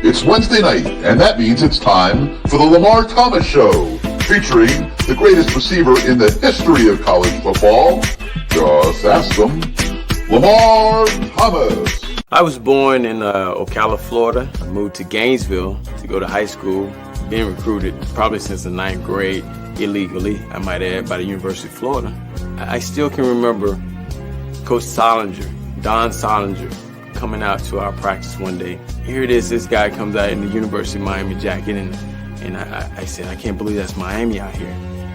It's Wednesday night, and that means it's time for the Lamar Thomas Show, featuring the greatest receiver in the history of college football. Just ask them, Lamar Thomas. I was born in Ocala, Florida. I moved to Gainesville to go to high school. Been recruited probably since the 9th grade, illegally, I might add, by the University of Florida. I still can remember Coach Solinger, Don Solinger, coming out to our practice one day. Here it is, this guy comes out in the University of Miami jacket, and I said, I can't believe that's Miami out here.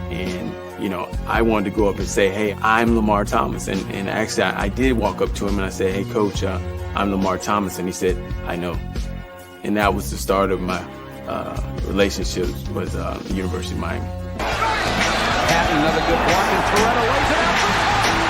And, you know, I wanted to go up and say, hey, I'm Lamar Thomas. And actually, I did walk up to him and I said, hey, Coach, I'm Lamar Thomas. And he said, I know. And that was the start of my relationships with the University of Miami. Patton, another good block, and Toretto lays it out. Touchdown,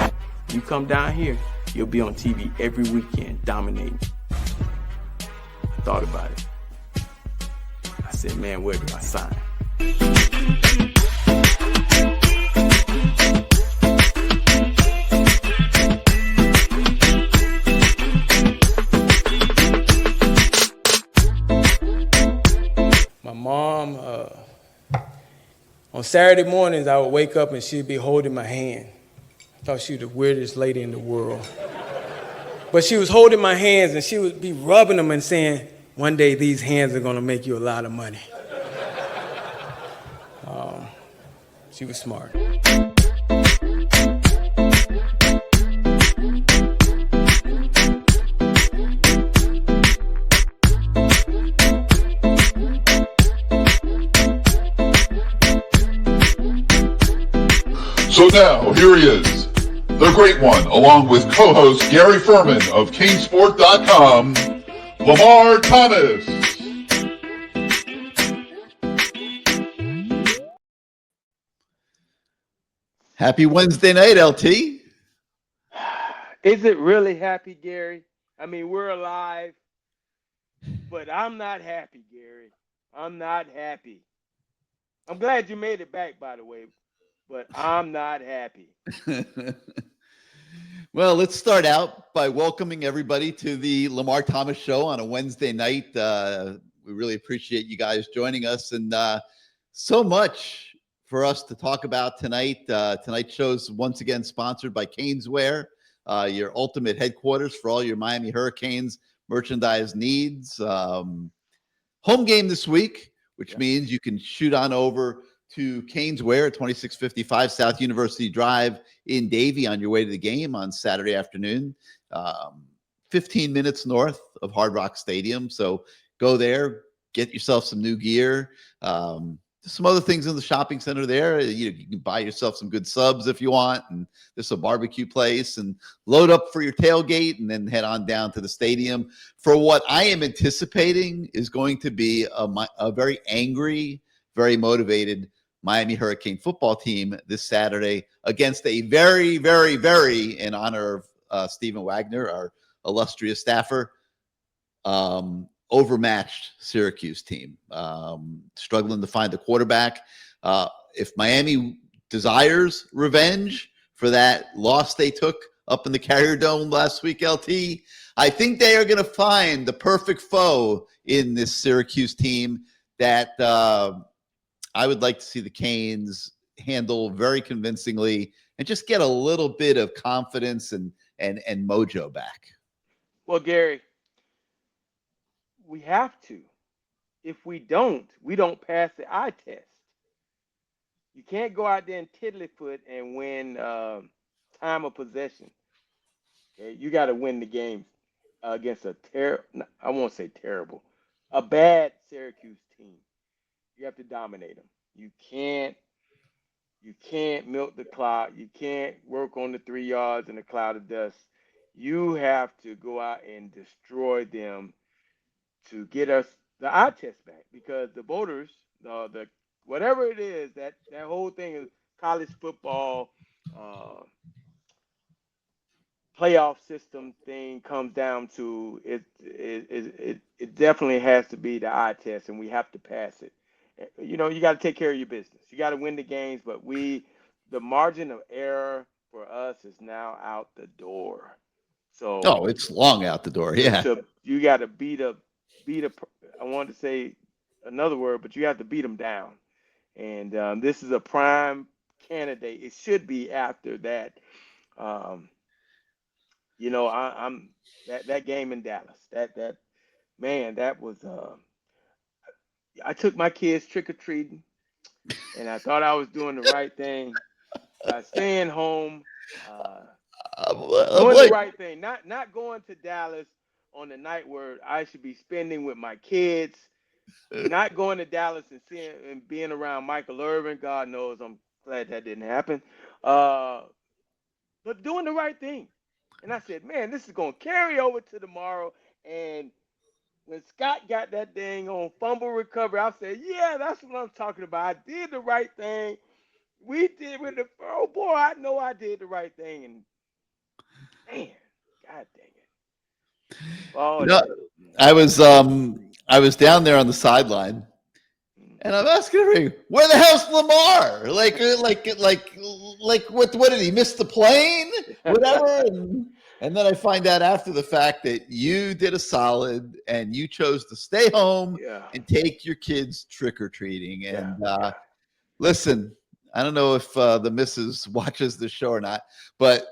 Miami! You come down here, you'll be on TV every weekend, dominating. I thought about it. I said, man, where do I sign? My mom, on Saturday mornings, I would wake up and she'd be holding my hand. I thought she was the weirdest lady in the world. But she was holding my hands and she would be rubbing them and saying, one day these hands are gonna make you a lot of money. She was smart. So now, here he is, the great one, along with co-host Gary Ferman of CaneSport.com, Lamar Thomas. Happy Wednesday night, LT. Is it really happy, Gary? I mean, we're alive, but I'm not happy, Gary. I'm not happy. I'm glad you made it back, by the way, but I'm not happy. Well, let's start out by welcoming everybody to the Lamar Thomas Show on a Wednesday night. We really appreciate you guys joining us, and so much for us to talk about tonight. Tonight's show is once again sponsored by Caneswear, your ultimate headquarters for all your Miami Hurricanes merchandise needs. Home game this week, which means you can shoot on over to Caneswear at 2655 South University Drive in Davie on your way to the game on Saturday afternoon, 15 minutes north of Hard Rock Stadium. So go there, get yourself some new gear. Some other things in the shopping center there. You can buy yourself some good subs if you want, and there's a barbecue place, and load up for your tailgate and then head on down to the stadium for what I am anticipating is going to be a very angry, very motivated Miami Hurricane football team this Saturday against a very, very, very, in honor of Stephen Wagner, our illustrious staffer, overmatched Syracuse team, struggling to find a quarterback. If Miami desires revenge for that loss they took up in the Carrier Dome last week, LT, I think they are going to find the perfect foe in this Syracuse team that I would like to see the Canes handle very convincingly and just get a little bit of confidence and mojo back. Well, Gary, we have to. If we don't pass the eye test. You can't go out there and tiddlyfoot and win time of possession. Okay? You got to win the game against a I won't say terrible, a bad Syracuse team. You have to dominate them. You can't milk the clock. You can't work on the 3 yards in a cloud of dust. You have to go out and destroy them to get us the eye test back, because the voters, the whatever it is, that whole thing is college football playoff system thing comes down to it definitely has to be the eye test, and we have to pass it. you got to take care of your business. You got to win the games, but the margin of error for us is now out the door. So oh, it's long out the door. Yeah. You got to beat a. I wanted to say another word, but you have to beat them down. And this is a prime candidate. It should be after that. I'm that game in Dallas. That man, that was. I took my kids trick or treating, and I thought I was doing the right thing by staying home, doing the right thing, not going to Dallas on the night where I should be spending with my kids, not going to Dallas and seeing and being around Michael Irvin. God knows I'm glad that didn't happen, but doing the right thing. And I said, man, this is going to carry over to tomorrow. And when Scott got that dang on fumble recovery, I said, yeah, that's what I'm talking about. I did the right thing. We did with the, oh boy, I know I did the right thing. And man, God dang it. Oh, I was down there on the sideline, and I'm asking everybody, where the hell's Lamar? Like what did he miss the plane? Whatever. And then I find out after the fact that you did a solid and you chose to stay home and take your kids trick-or-treating. And listen, I don't know if the missus watches the show or not, but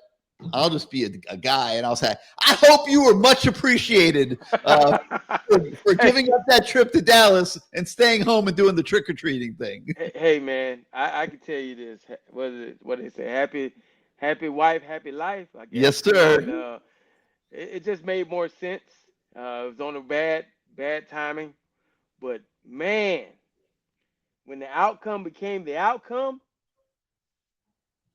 I'll just be a guy and I'll say, I hope you were much appreciated for giving up that trip to Dallas and staying home and doing the trick-or-treating thing. Hey man, I can tell you this. What they say? Happy wife, happy life. I guess. Yes, sir. And, it just made more sense. It was on a bad timing, but man, when the outcome became the outcome,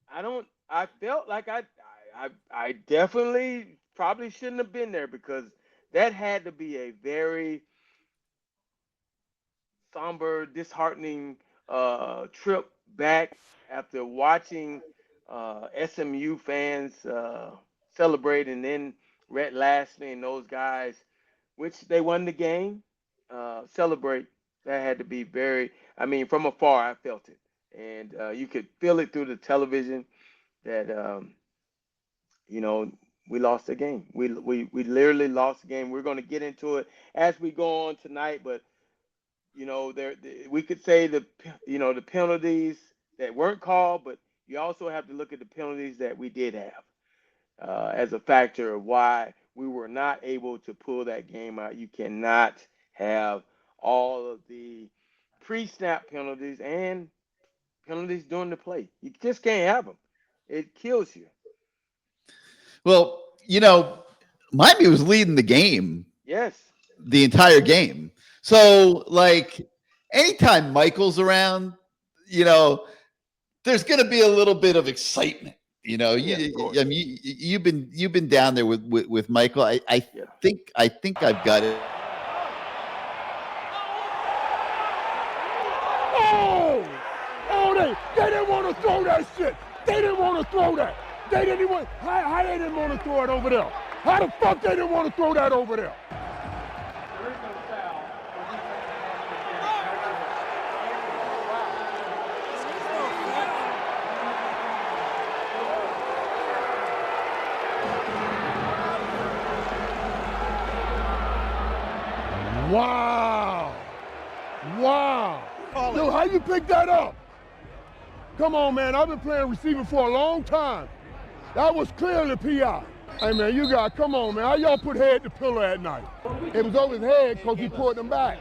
I felt like I definitely probably shouldn't have been there, because that had to be a very somber, disheartening trip back after watching SMU fans celebrate, and then Rhett Lashlee and those guys, which they won the game, celebrate. That had to be from afar, I felt it. And you could feel it through the television that, we lost the game. We literally lost the game. We're going to get into it as we go on tonight, but we could say the penalties that weren't called, but you also have to look at the penalties that we did have as a factor of why we were not able to pull that game out. You cannot have all of the pre-snap penalties and penalties during the play. You just can't have them. It kills you. Well, Miami was leading the game. Yes. The entire game. So, anytime Michael's around, there's going to be a little bit of excitement. You've been down there with Michael. I think I've got it. They didn't want to throw that shit. They didn't want to throw that. They didn't even want. How they didn't want to throw it over there? How the fuck they didn't want to throw that over there? Wow. Dude, how you pick that up? Come on, man. I've been playing receiver for a long time. That was clearly PI. Hey, man, come on, man. How y'all put head to pillow at night? It was over his head because he pulled them back.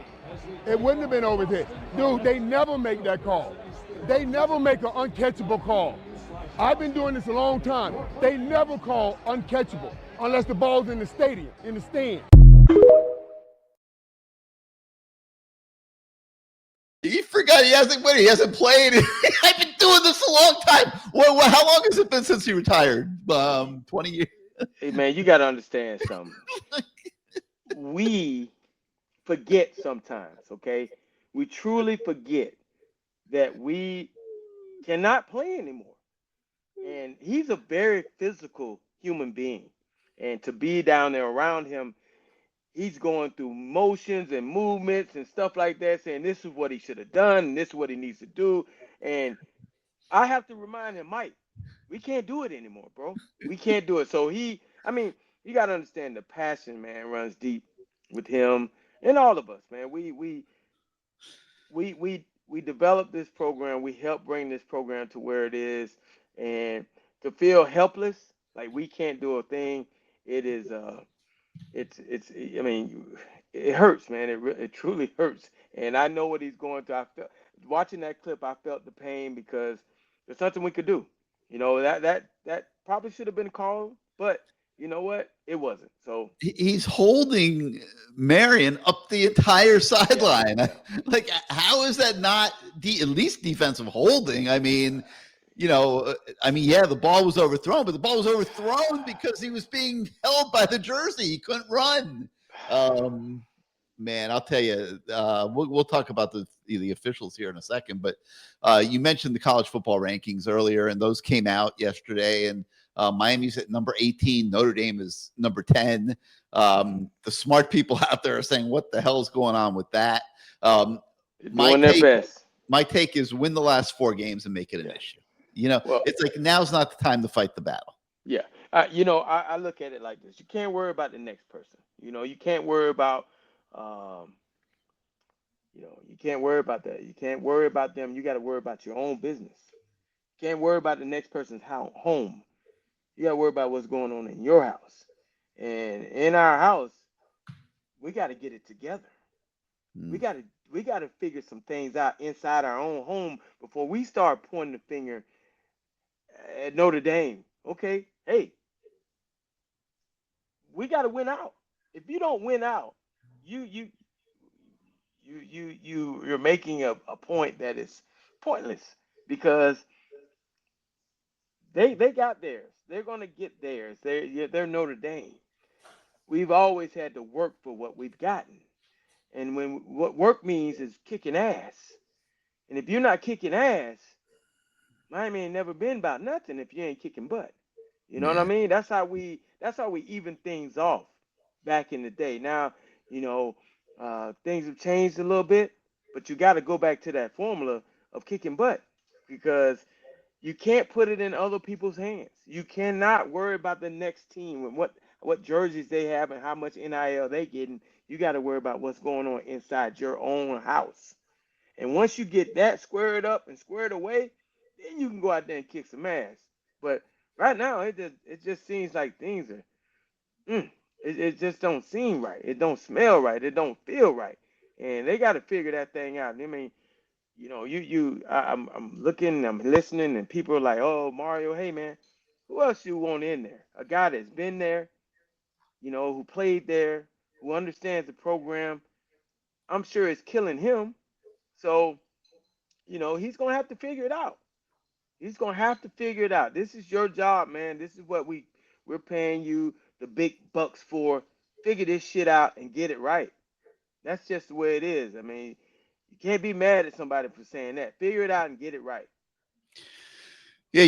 It wouldn't have been over his head. Dude, they never make that call. They never make an uncatchable call. I've been doing this a long time. They never call uncatchable unless the ball's in the stadium, in the stand. He forgot he hasn't played. I've been doing this a long time. How long has it been since he retired? 20 years. Hey, man, you got to understand something. We forget sometimes, okay? We truly forget that we cannot play anymore. And he's a very physical human being. And to be down there around him, he's going through motions and movements and stuff like that, saying this is what he should have done and this is what he needs to do. And I have to remind him, Mike, we can't do it anymore, bro. We can't do it. So you got to understand the passion, man, runs deep with him and all of us, man. We developed this program. We helped bring this program to where it is, and to feel helpless, like we can't do a thing, it is it hurts, man. It truly hurts. And I know what he's going through. Watching that clip, I felt the pain because there's nothing we could do. That probably should have been called, but you know what? It wasn't. So he's holding Marion up the entire sideline. Yeah. Like, how is that not at least defensive holding? I mean, yeah, the ball was overthrown, but the ball was overthrown because he was being held by the jersey. He couldn't run. Man, I'll tell you, we'll talk about the officials here in a second, but you mentioned the college football rankings earlier, and those came out yesterday, and Miami's at number 18. Notre Dame is number 10. The smart people out there are saying, what the hell is going on with that? My take is win the last 4 games and make it an issue. It's like now's not the time to fight the battle. Yeah. I look at it like this. You can't worry about the next person. You can't worry about you can't worry about that. You can't worry about them. You got to worry about your own business. You can't worry about the next person's home. You got to worry about what's going on in your house. And in our house, we got to get it together. We got to figure some things out inside our own home before we start pointing the finger at Notre Dame. Okay, hey, we got to win out. If you don't win out, you're making a point that is pointless, because they got theirs. They're going to get theirs. They're Notre Dame. We've always had to work for what we've gotten. And what work means is kicking ass. And if you're not kicking ass, Miami ain't never been about nothing if you ain't kicking butt. You know what I mean? That's how we even things off back in the day. Now, things have changed a little bit, but you got to go back to that formula of kicking butt, because you can't put it in other people's hands. You cannot worry about the next team and what jerseys they have and how much NIL they getting. You got to worry about what's going on inside your own house. And once you get that squared up and squared away, then you can go out there and kick some ass. But right now, it just seems like things are, it just don't seem right. It don't smell right. It don't feel right. And they got to figure that thing out. I mean, I'm looking, I'm listening, and people are like, oh, Mario, hey, man, who else you want in there? A guy that's been there, who played there, who understands the program. I'm sure it's killing him. So, he's going to have to figure it out. He's going to have to figure it out. This is your job, man. This is what we're paying you the big bucks for. Figure this shit out and get it right. That's just the way it is. I mean, you can't be mad at somebody for saying that. Figure it out and get it right. Yeah,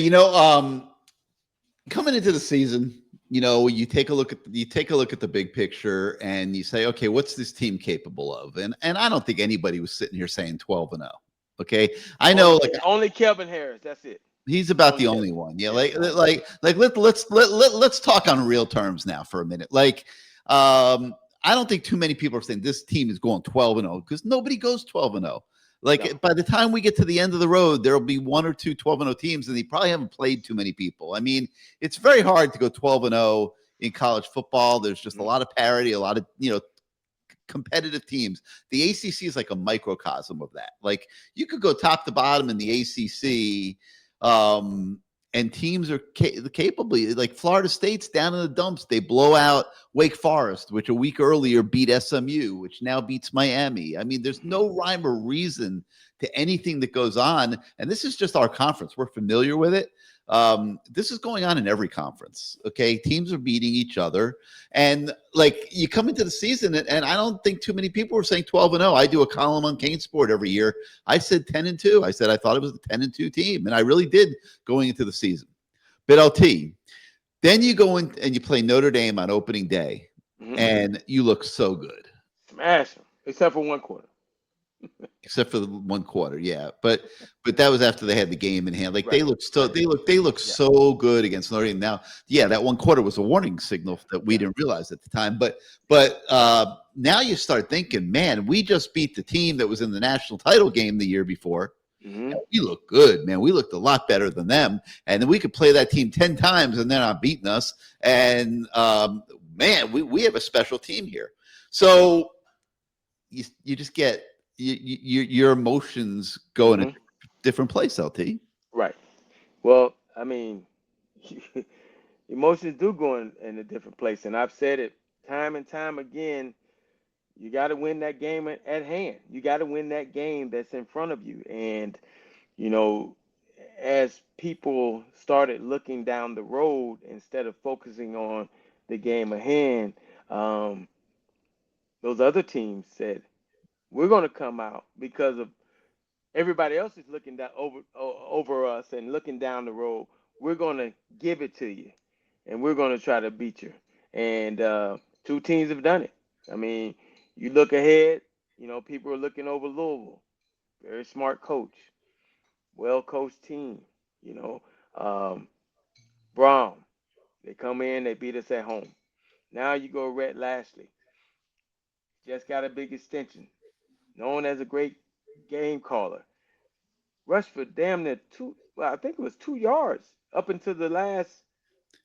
coming into the season, you take a look at the big picture and you say, okay, what's this team capable of? And I don't think anybody was sitting here saying 12-0. Okay, I know, only Kelvin Harris. That's it. He's about the only one. Yeah, let's talk on real terms now for a minute. I don't think too many people are saying this team is going 12-0, because nobody goes 12-0. By the time we get to the end of the road, there'll be 1 or 2 12-0 teams, and they probably haven't played too many people. I mean, it's very hard to go 12-0 in college football. There's just a lot of parity, a lot of competitive teams. The ACC is like a microcosm of that. Like, you could go top to bottom in the ACC, and teams are capable. Like Florida State's down in the dumps. They blow out Wake Forest, which a week earlier beat SMU, which now beats Miami. I mean, there's no rhyme or reason to anything that goes on. And this is just our conference. We're familiar with it. This is going on in every conference. Okay. Teams are beating each other. And you come into the season, and I don't think too many people were saying 12-0. I do a column on CaneSport every year. I said 10-2. I said I thought it was a 10-2 team. And I really did going into the season. But LT, then you go in and you play Notre Dame on opening day. and you look so good. Smash them, except for one quarter. Except for the one quarter, yeah. But that was after they had the game in hand. Like Right. they look so good against Notre Dame. Now, yeah, that one quarter was a warning signal that we didn't realize at the time. But now you start thinking, man, we just beat the team that was in the national title game the year before. Mm-hmm. We look good, man. We looked a lot better than them. And then we could play that team 10 times and they're not beating us. And man, we have a special team here. So you just get your emotions go in a different place, LT. Right. Well, I mean, emotions do go in a different place, and I've said it time and time again. You got to win that game at hand. You got to win that game that's in front of you. And you know, as people started looking down the road instead of focusing on the game at hand, those other teams said, we're going to come out because of everybody else is looking down over us and looking down the road. We're going to give it to you, and we're going to try to beat you. And two teams have done it. I mean, you look ahead, you know, people are looking over Louisville. Very smart coach, well-coached team, you know. Brown, they come in, they beat us at home. Now you go Rhett Lashley. Just got a big extension. Known as a great game caller. Rushed for damn near I think it was 2 yards up until the last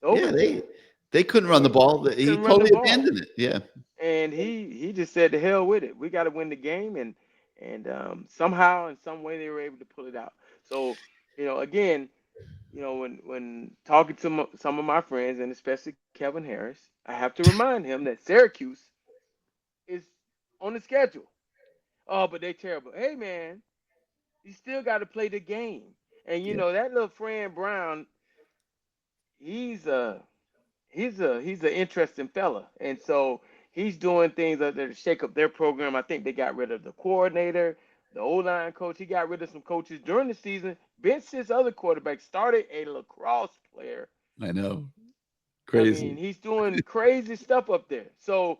overtime. They couldn't run the ball. He totally abandoned it. Yeah. And he just said to hell with it. We got to win the game, and somehow in some way they were able to pull it out. So, you know, again, you know, when talking to some of my friends, and especially Kevin Harris, I have to remind him that Syracuse is on the schedule. Oh, but they terrible. Hey, man, you still got to play the game. And, you know, that little Fran Brown, he's an interesting fella. And so he's doing things to shake up their program. I think they got rid of the coordinator, the O-line coach. He got rid of some coaches during the season. Benched his other quarterback, started a lacrosse player. I know. Crazy. I mean, he's doing crazy stuff up there. So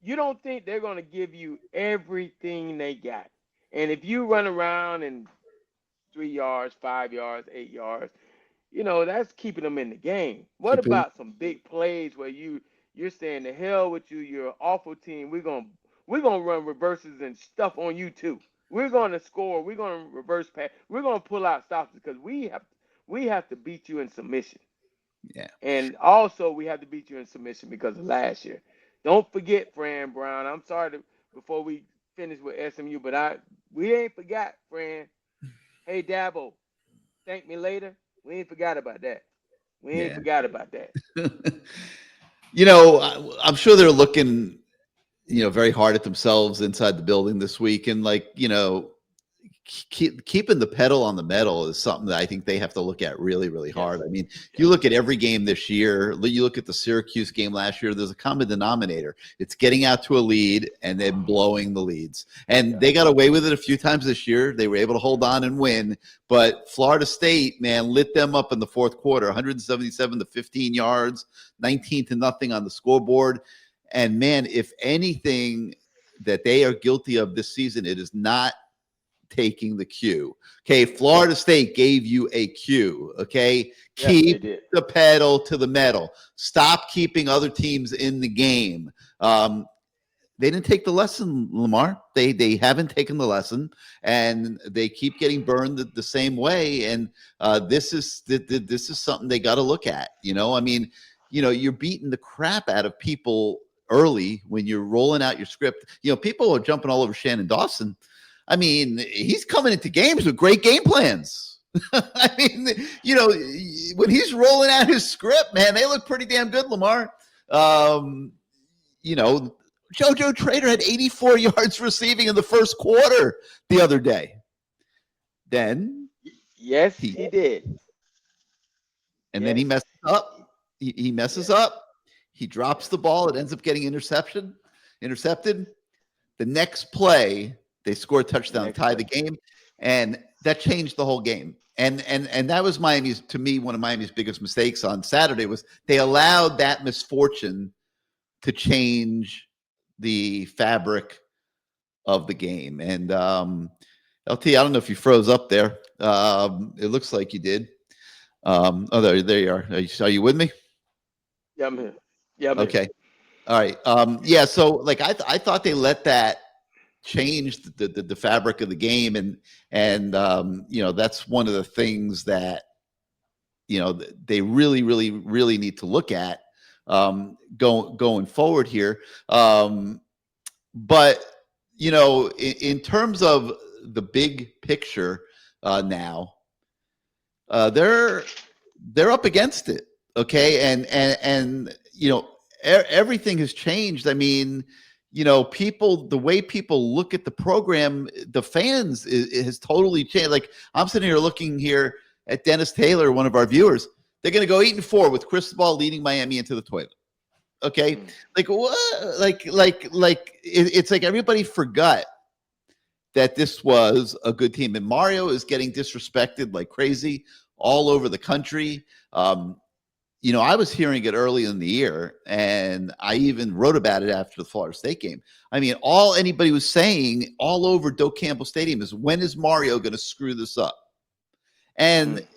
you don't think they're going to give you everything they got. And if you run around and 3 yards, 5 yards, 8 yards, you know, that's keeping them in the game. What about some big plays where you're saying, the hell with you, you're an awful team. We're gonna run reverses and stuff on you too. We're gonna score. We're gonna reverse pass. We're gonna pull out stops because we have to beat you in submission. Yeah. And also we have to beat you in submission because of last year. Don't forget Fran Brown. I'm sorry before we finish with SMU, but we ain't forgot, Fran. Hey, Dabo, thank me later. We ain't forgot about that. We ain't forgot about that. You know, I'm sure they're looking, you know, very hard at themselves inside the building this week. And like, you know, keeping the pedal on the metal is something that I think they have to look at really, really hard. I mean, you look at every game this year, you look at the Syracuse game last year, there's a common denominator. It's getting out to a lead and then blowing the leads. And they got away with it a few times this year. They were able to hold on and win. But Florida State, man, lit them up in the fourth quarter, 177 to 15 yards, 19-0 on the scoreboard. And man, if anything that they are guilty of this season, it is not taking the cue. Okay, Florida State gave you a cue. Okay, keep the pedal to the metal. Stop keeping other teams in the game. They didn't take the lesson, Lamar. They haven't taken the lesson, and they keep getting burned the same way. And this is something they got to look at. You know, I mean, you know, you're beating the crap out of people early when you're rolling out your script. You know, people are jumping all over Shannon Dawson. I mean, he's coming into games with great game plans. I mean, you know, when he's rolling out his script, man, they look pretty damn good, Lamar. You know, JoJo Trader had 84 yards receiving in the first quarter the other day. Then, yes, he did. And then he messes up. He messes up. He drops the ball. It ends up getting intercepted. The next play, they score a touchdown, tie the game, and that changed the whole game. And that was to me, one of Miami's biggest mistakes on Saturday was they allowed that misfortune to change the fabric of the game. And LT, I don't know if you froze up there. It looks like you did. There you are. Are you with me? Yeah, I'm here. Yeah, I'm Okay. here. All right. Yeah. So like I thought they let that change the fabric of the game, and that's one of the things that they really need to look at going forward here. But in terms of the big picture now, they're up against it. Okay, and everything has changed. I mean, the way people look at the program, the fans, it has totally changed. Like I'm sitting here looking here at Dennis Taylor, one of our viewers. They're going to go 8-4 with Cristobal leading Miami into the toilet. Okay, like what? It's like everybody forgot that this was a good team, and Mario is getting disrespected like crazy all over the country. I was hearing it early in the year, and I even wrote about it after the Florida State game. I mean, all anybody was saying all over Doak Campbell Stadium is, when is Mario going to screw this up? And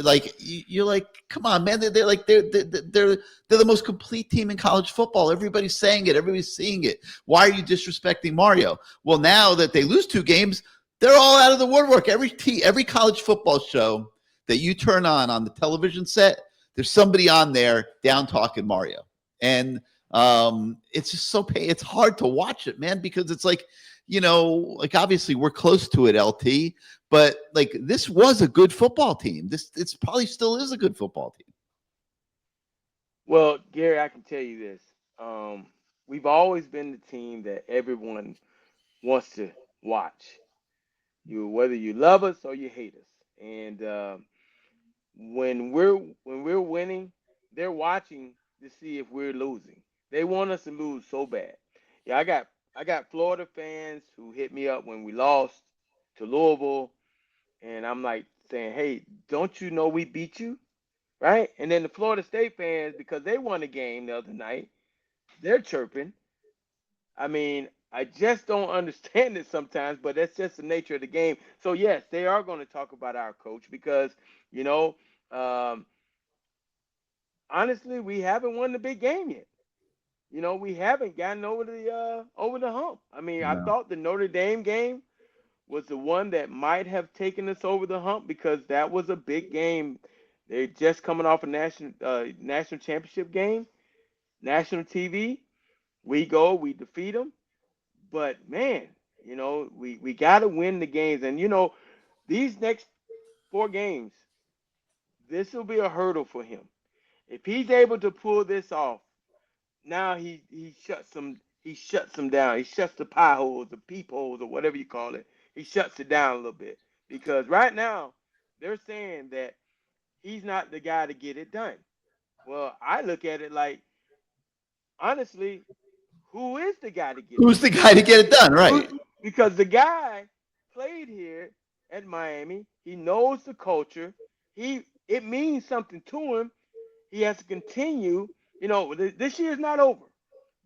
like you're like, come on, man! They're the most complete team in college football. Everybody's saying it. Everybody's seeing it. Why are you disrespecting Mario? Well, now that they lose 2 games, they're all out of the woodwork. Every college football show that you turn on the television set, there's somebody on there down talking Mario, and it's just it's hard to watch it, man, because it's like, like obviously we're close to it, LT, but like this was a good football team. It's probably still is a good football team. Well, Gary, I can tell you this. We've always been the team that everyone wants to watch. Whether you love us or you hate us, and when we're winning, they're watching to see if we're losing. They want us to lose so bad. Yeah, I got Florida fans who hit me up when we lost to Louisville, and I'm like saying, "Hey, don't you know we beat you?" Right? And then the Florida State fans, because they won a game the other night, they're chirping. I mean, I just don't understand it sometimes, but that's just the nature of the game. So yes, they are going to talk about our coach because, um, honestly, we haven't won the big game yet. We haven't gotten over the hump. I mean, I thought the Notre Dame game was the one that might have taken us over the hump because that was a big game. They're just coming off a national championship game, national TV. We defeat them. But man, we got to win the games, and these next 4 games, this will be a hurdle for him. If he's able to pull this off, now he shuts them down. He shuts the pie holes, the peepholes, or whatever you call it. He shuts it down a little bit because right now they're saying that he's not the guy to get it done. Well, I look at it like, honestly, who is the guy to get Who's the guy to get it done, right? Because the guy played here at Miami. He knows the culture. It means something to him. He has to continue. This year is not over,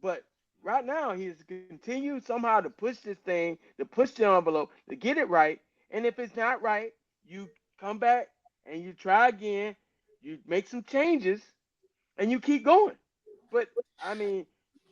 but right now he has to continue somehow to push this thing, to push the envelope, to get it right. And if it's not right, you come back and you try again. You make some changes, and you keep going. But I mean,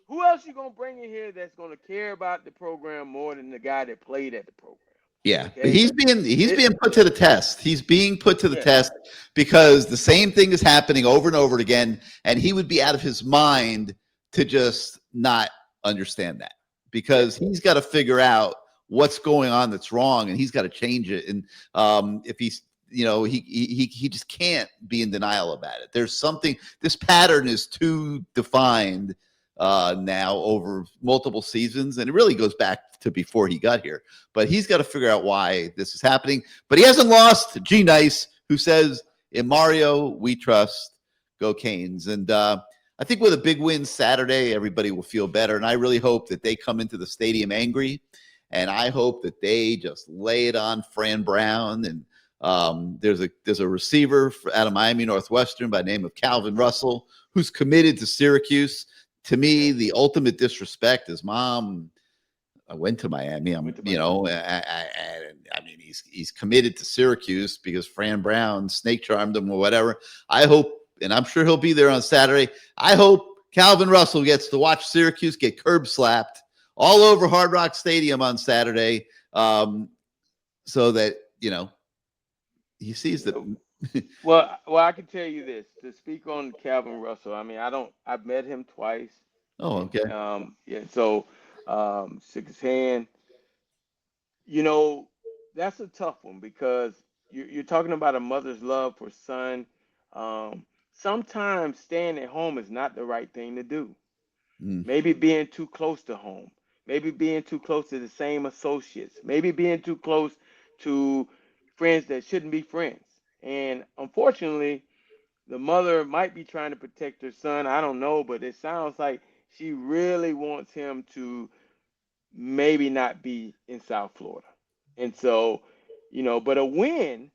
who else you gonna bring in here that's gonna care about the program more than the guy that played at the program? Yeah, Okay? but he's being put to the test. He's being put to the test because the same thing is happening over and over again, and he would be out of his mind to just not understand that, because he's got to figure out what's going on that's wrong, and he's got to change it. And if he's he just can't be in denial about it. There's something. This pattern is too defined now over multiple seasons, and it really goes back to before he got here. But he's got to figure out why this is happening. But he hasn't lost. G Nice, who says, in Mario we trust, go Canes. And I think with a big win Saturday, everybody will feel better. And I really hope that they come into the stadium angry, and I hope that they just lay it on Fran Brown. And there's a receiver out of Miami Northwestern by the name of Calvin Russell, who's committed to Syracuse. to me, the ultimate disrespect is Mom. I went to Miami. I mean, he's committed to Syracuse because Fran Brown snake charmed him or whatever. I hope, and I'm sure he'll be there on Saturday. I hope Calvin Russell gets to watch Syracuse get curb slapped all over Hard Rock Stadium on Saturday, so that he sees that. Well, I can tell you this to speak on Calvin Russell. I mean, I've met him twice. Oh, okay. Yeah. So, shook his hand. That's a tough one because you're talking about a mother's love for son. Sometimes staying at home is not the right thing to do. Maybe being too close to home. Maybe being too close to the same associates. Maybe being too close to friends that shouldn't be friends. And unfortunately, the mother might be trying to protect her son. I don't know, but it sounds like she really wants him to maybe not be in South Florida. And so, but a win,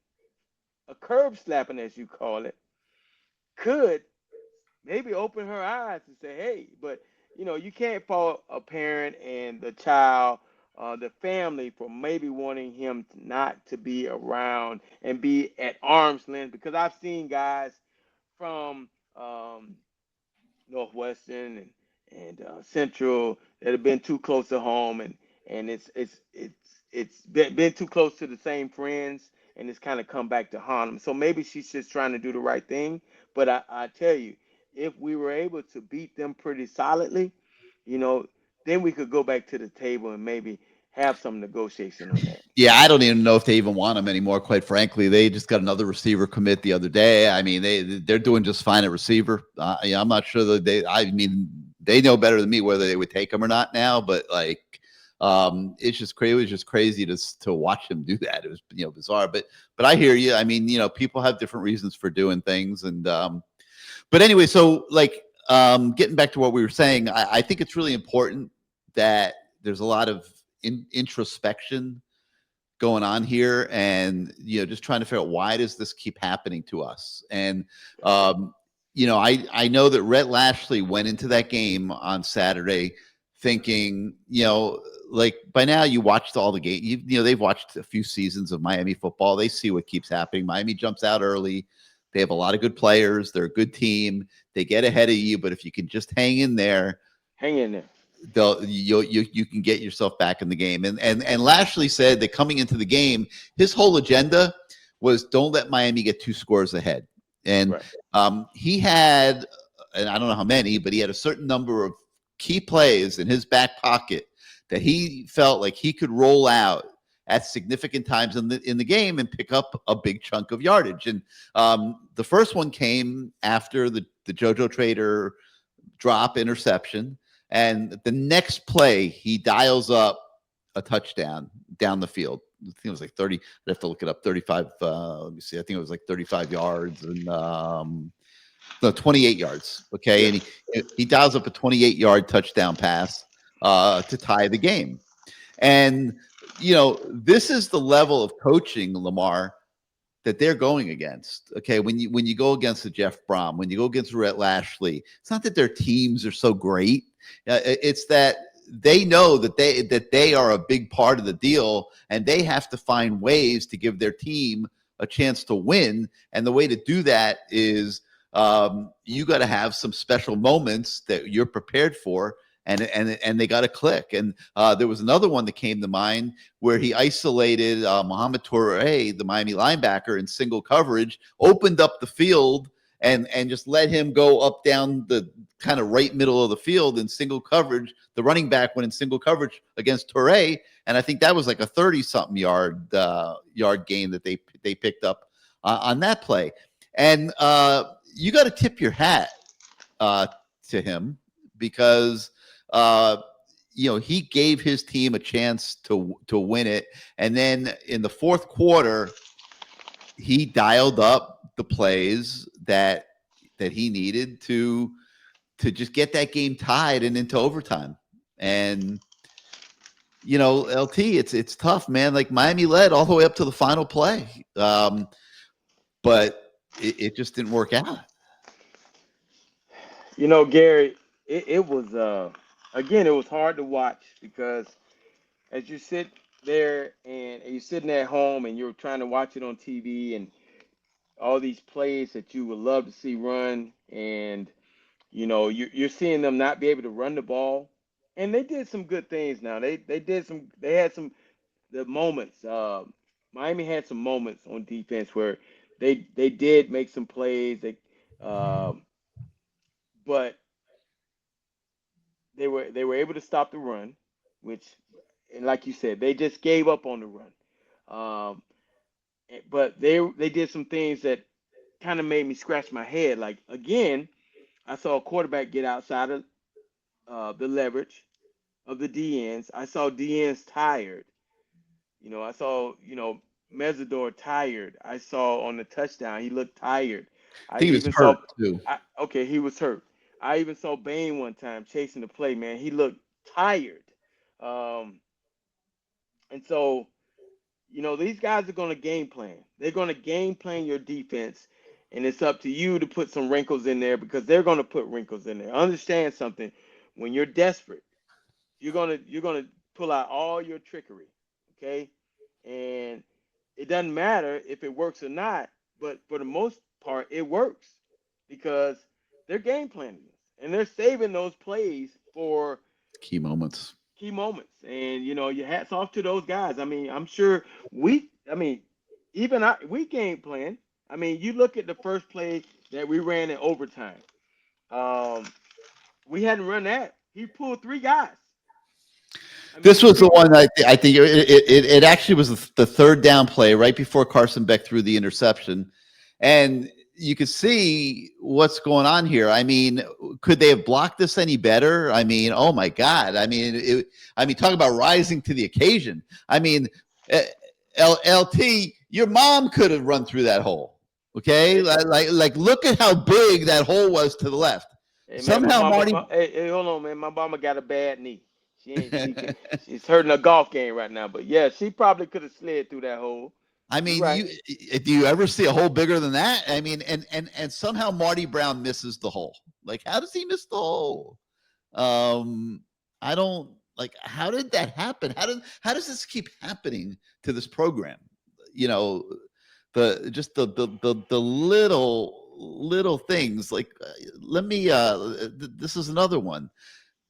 a curb slapping, as you call it, could maybe open her eyes and say, hey, but, you can't fault a parent and the child, the family for maybe wanting him not to be around and be at arm's length, because I've seen guys from Northwestern and Central that have been too close to home, and it's been too close to the same friends, and it's kind of come back to haunt them. So maybe she's just trying to do the right thing. But I tell you, if we were able to beat them pretty solidly, then we could go back to the table and maybe have some negotiation on that. Yeah, I don't even know if they even want him anymore, quite frankly. They just got another receiver commit the other day. I mean, they're doing just fine at receiver. I'm not sure that they know better than me whether they would take him or not now, but it's just crazy. It was just crazy to watch him do that. It was bizarre, but I hear you. I mean, people have different reasons for doing things, and but anyway, so getting back to what we were saying, I think it's really important that there's a lot of introspection going on here, and just trying to figure out, why does this keep happening to us? And I know that Rhett Lashley went into that game on Saturday thinking, by now you watched all the game, they've watched a few seasons of Miami football. They see what keeps happening. Miami jumps out early. They have a lot of good players. They're a good team. They get ahead of you, but if you can just hang in there, you can get yourself back in the game. And Lashley said that coming into the game, his whole agenda was, don't let Miami get 2 scores ahead. And he had, and I don't know how many, but he had a certain number of key plays in his back pocket that he felt like he could roll out at significant times in the game and pick up a big chunk of yardage. And the first one came after the JoJo Trader drop interception. And the next play, he dials up a touchdown down the field. I think it was like 30. I'd have to look it up. 35. Let me see. I think it was like 35 yards and 28 yards. Okay, and he dials up a 28-yard touchdown pass to tie the game. And this is the level of coaching, Lamar, that they're going against. Okay, when you go against the Jeff Brom, when you go against Rhett Lashley, it's not that their teams are so great. It's that they know that they are a big part of the deal, and they have to find ways to give their team a chance to win. And the way to do that is you got to have some special moments that you're prepared for, and they got to click. And there was another one that came to mind where he isolated Mohamed Touré, the Miami linebacker, in single coverage, opened up the field and just let him go up down the kind of right middle of the field in single coverage. The running back went in single coverage against Touré, and I think that was like a 30-something yard gain that they picked up on that play. And you got to tip your hat to him, because he gave his team a chance to win it. And then in the fourth quarter, he dialed up the plays that he needed to just get that game tied and into overtime. And LT, it's tough, man. Like, Miami led all the way up to the final play, but it just didn't work out. Gary, it was again, it was hard to watch because as you sit there and you're sitting at home and you're trying to watch it on TV and all these plays that you would love to see run, and you're seeing them not be able to run the ball, and they did some good things. Now they had some the moments. Miami had some moments on defense where they did make some plays. But they were able to stop the run, which, and like you said, they just gave up on the run. Um, but they did some things that kind of made me scratch my head. Like again, I saw a quarterback get outside of the leverage of the DNs. I saw DNs tired. I saw Mesidor tired. I saw on the touchdown he looked tired. I I think he was even saw. hurt too. Okay, he was hurt. I even saw Bain one time chasing the play. Man, he looked tired. Um, and so these guys are going to game plan. They're going to game plan your defense, and it's up to you to put some wrinkles in there because they're going to put wrinkles in there. Understand something: when you're desperate, you're gonna pull out all your trickery, okay? And it doesn't matter if it works or not, but for the most part, it works because they're game planning and they're saving those plays for Key moments. And your hats off to those guys. I mean, I'm sure we game plan. I mean, you look at the first play that we ran in overtime. We hadn't run that. He pulled 3 guys. This was the one I think it actually was the third down play right before Carson Beck threw the interception, and you could see what's going on here. I mean, could they have blocked this any better? I mean, oh my God! I mean, talk about rising to the occasion. I mean, LT, your mom could have run through that hole. Okay, like look at how big that hole was to the left. Hey, man, Somehow, Marty. Hey, hold on, man. My mama got a bad knee. She's hurting a golf game right now. But yeah, she probably could have slid through that hole. I mean, right. Do you ever see a hole bigger than that? I mean, and somehow Marty Brown misses the hole. Like, how does he miss the hole? I don't like. How did that happen? How does this keep happening to this program? The little things. Like, let me. This is another one.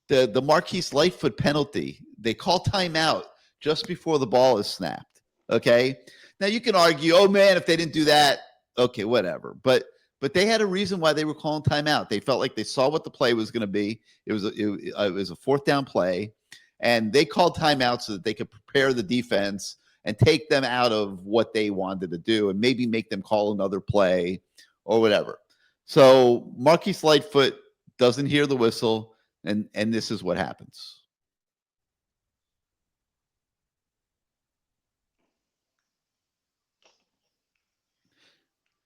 The Marquise Lightfoot penalty. They call timeout just before the ball is snapped. Okay. Now you can argue, oh man, if they didn't do that, okay, whatever. But they had a reason why they were calling timeout. They felt like they saw what the play was going to be. It was a 4th down play, and they called timeout so that they could prepare the defense and take them out of what they wanted to do, and maybe make them call another play or whatever. So Marquise Lightfoot doesn't hear the whistle, and this is what happens.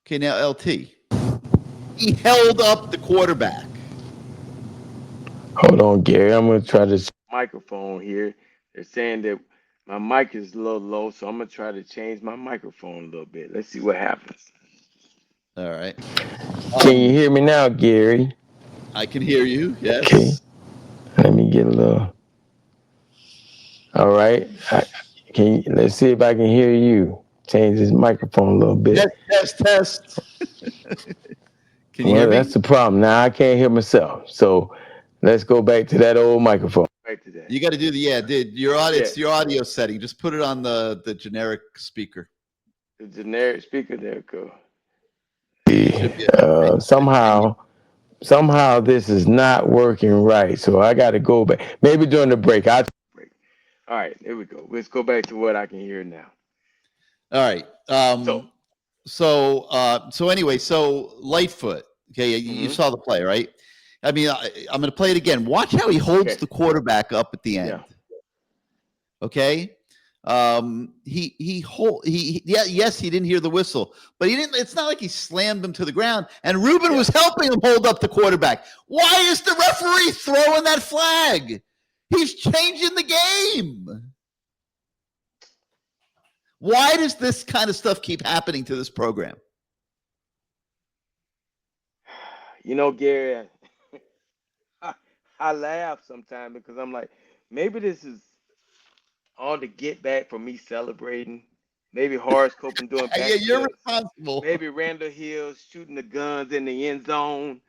Okay, now LT. He held up the quarterback. Hold on, Gary. I'm going to try this microphone here. They're saying that my mic is a little low, so I'm going to try to change my microphone a little bit. Let's see what happens. All right. Can you hear me now, Gary? I can hear you, yes. Okay. Let me get a little. All right. Let's see if I can hear you. Change this microphone a little bit. Test. Can you hear me? That's the problem. Now I can't hear myself. So let's go back to that old microphone. Back to that. You got to do your audio setting. Just put it on the generic speaker. The generic speaker, there it goes. Somehow this is not working right. So I got to go back. Maybe during the break. All right, there we go. Let's go back to what I can hear now. All right. So anyway, so Lightfoot. Okay, you saw the play, right? I mean, I'm going to play it again. Watch how he holds the quarterback up at the end. Yeah. Okay. Yes, he didn't hear the whistle, but he didn't. It's not like he slammed him to the ground. And Ruben was helping him hold up the quarterback. Why is the referee throwing that flag? He's changing the game. Why does this kind of stuff keep happening to this program? Gary, I laugh sometimes because I'm like, maybe this is all the get back for me celebrating. Maybe Horace Copeland doing Yeah, you're backflips. responsible. Maybe Randall Hill shooting the guns in the end zone.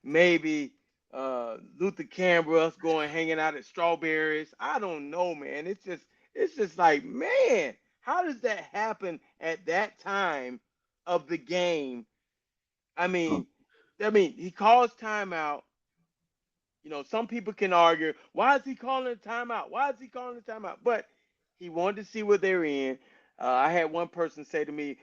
Maybe Luther Campbell us going hanging out at Strawberries. I don't know, man. It's just like, man, how does that happen at that time of the game? I mean, he calls timeout. Some people can argue, why is he calling a timeout? Why is he calling a timeout? But he wanted to see what they're in. I had one person say to me,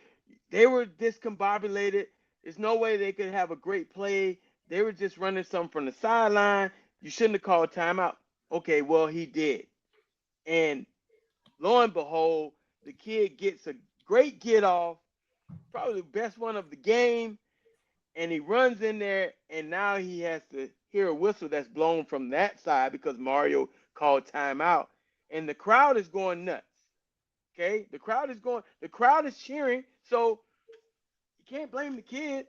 they were discombobulated. There's no way they could have a great play. They were just running something from the sideline. You shouldn't have called timeout. Okay, well, he did. And lo and behold, the kid gets a great get off, probably the best one of the game. And he runs in there, and now he has to hear a whistle that's blown from that side because Mario called timeout. And the crowd is going nuts. Okay? The crowd is cheering. So you can't blame the kid.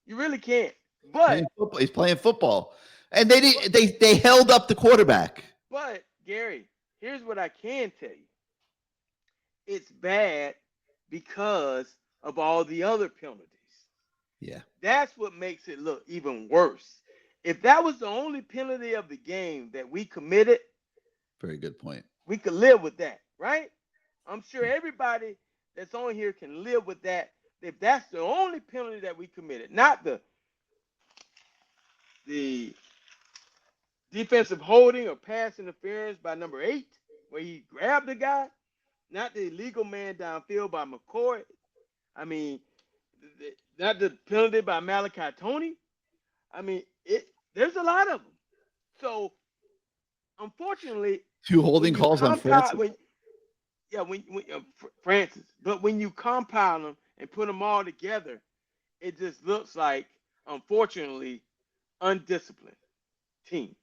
You really can't. But He's playing football. And they held up the quarterback. But Gary, here's what I can tell you. It's bad because of all the other penalties. Yeah. That's what makes it look even worse. If that was the only penalty of the game that we committed, very good point. We could live with that, right? I'm sure everybody that's on here can live with that. If that's the only penalty that we committed, not the defensive holding or pass interference by number 8, where he grabbed the guy, not the illegal man downfield by McCoy. I mean, not the penalty by Malachi Tony. I mean, there's a lot of them. So, unfortunately, 2 holding calls on Francis. Francis. But when you compound them and put them all together, it just looks like, unfortunately, undisciplined team.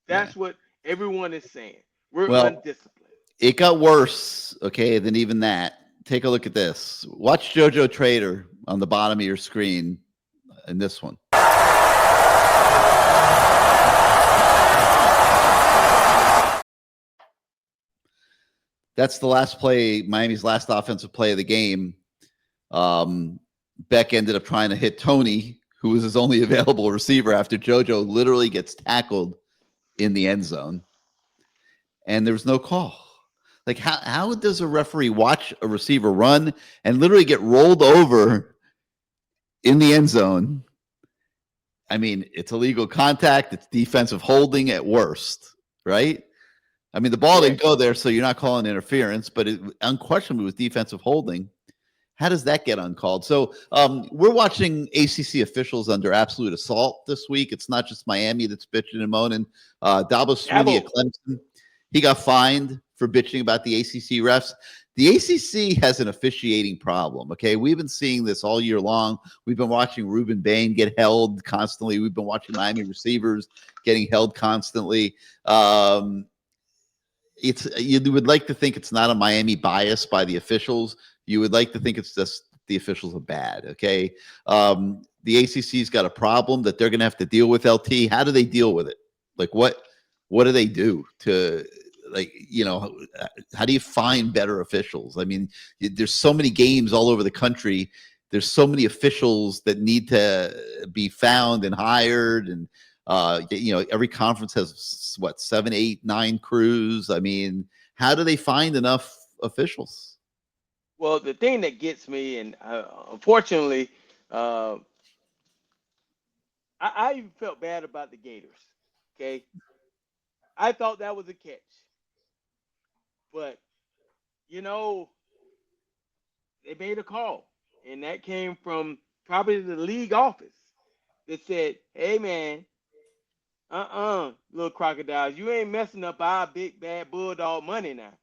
That's what everyone is saying. We're undisciplined. It got worse, okay, than even that. Take a look at this. Watch JoJo Trader on the bottom of your screen in this one. That's the last play, Miami's last offensive play of the game. Beck ended up trying to hit Tony, who was his only available receiver, after JoJo literally gets tackled in the end zone. And there was no call. Like, how does a referee watch a receiver run and literally get rolled over in the end zone? I mean, it's illegal contact. It's defensive holding at worst, right? I mean, the ball didn't go there, so you're not calling interference, but it unquestionably was defensive holding. How does that get uncalled? So we're watching ACC officials under absolute assault this week. It's not just Miami that's bitching and moaning. Dabo Swinney at Clemson, he got fined for bitching about the ACC refs. The ACC has an officiating problem, okay? We've been seeing this all year long. We've been watching Ruben Bain get held constantly. We've been watching Miami receivers getting held constantly. You would like to think it's not a Miami bias by the officials. You would like to think it's just the officials are bad, okay? The ACC's got a problem that they're going to have to deal with, LT. How do they deal with it? Like, what do they do to, like, how do you find better officials? I mean, there's so many games all over the country. There's so many officials that need to be found and hired, and every conference has 7, 8, 9 crews. I mean, how do they find enough officials? Well, the thing that gets me, and unfortunately, I even felt bad about the Gators. Okay, I thought that was a catch, but they made a call, and that came from probably the league office that said, "Hey, man, little crocodiles, you ain't messing up our big bad bulldog money now.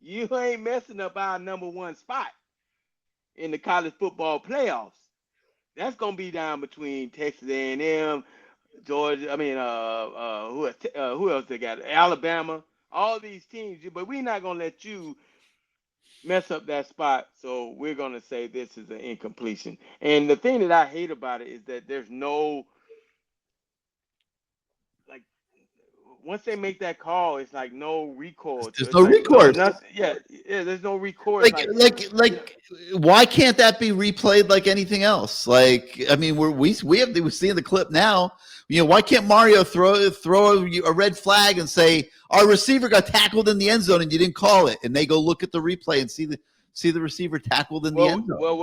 You ain't messing up our number 1 spot in the college football playoffs. That's gonna be down between Texas A&M, Georgia. I mean, who else they got? Alabama. All these teams. But we're not gonna let you mess up that spot. So we're gonna say this is an incompletion. And the thing that I hate about it is that there's no, like, once they make that call, it's like no recourse. There's It's no like recourse. nothing. Yeah, there's no recourse. Why can't that be replayed like anything else? Like, I mean, we're seeing the clip now. You know, why can't Mario throw a red flag and say our receiver got tackled in the end zone and you didn't call it, and they go look at the replay and see the receiver tackled in the end zone?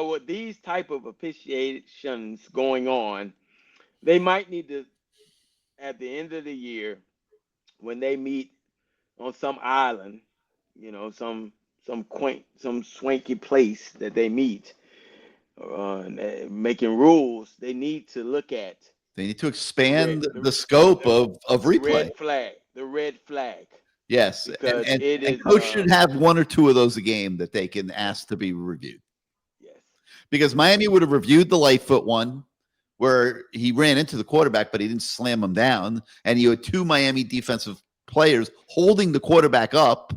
With these type of officiations going on, they might need to, at the end of the year, when they meet on some island, you know, some quaint, some swanky place that they meet, making rules, they need to look at. They need to expand the scope of replay. The red flag. Yes, because and coach should have one or two of those a game that they can ask to be reviewed. Yes, because Miami would have reviewed the Lightfoot one where he ran into the quarterback, but he didn't slam him down, and you had two Miami defensive players holding the quarterback up,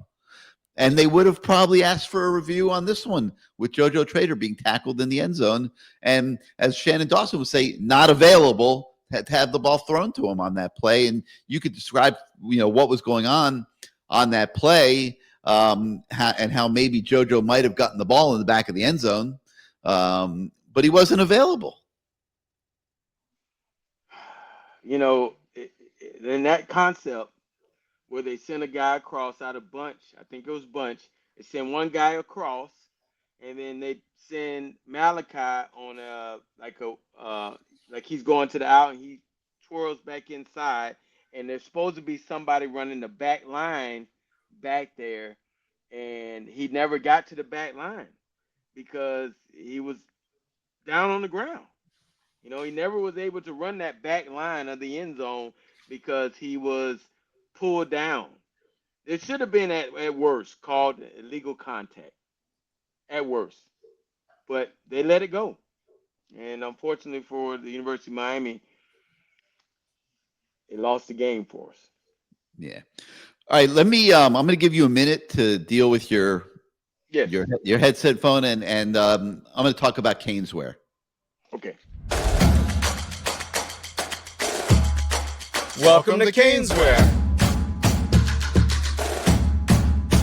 and they would have probably asked for a review on this one with JoJo Trader being tackled in the end zone, and as Shannon Dawson would say, not available to have the ball thrown to him on that play. And you could describe, you know, what was going on that play, and how maybe JoJo might have gotten the ball in the back of the end zone, but he wasn't available. You know, in that concept where they send a guy across out of bunch, I think it was bunch, they send one guy across, and then they send Malachi on like he's going to the out, and he twirls back inside, and there's supposed to be somebody running the back line back there, and he never got to the back line because he was down on the ground. You know, he never was able to run that back line of the end zone because he was pulled down. It should have been at worst called illegal contact, at worst. But they let it go. And unfortunately for the University of Miami, they lost the game for us. Yeah. All right, let me I'm going to give you a minute to deal with your headset phone, and I'm going to talk about CaneSport. Okay. Welcome to CaneSport.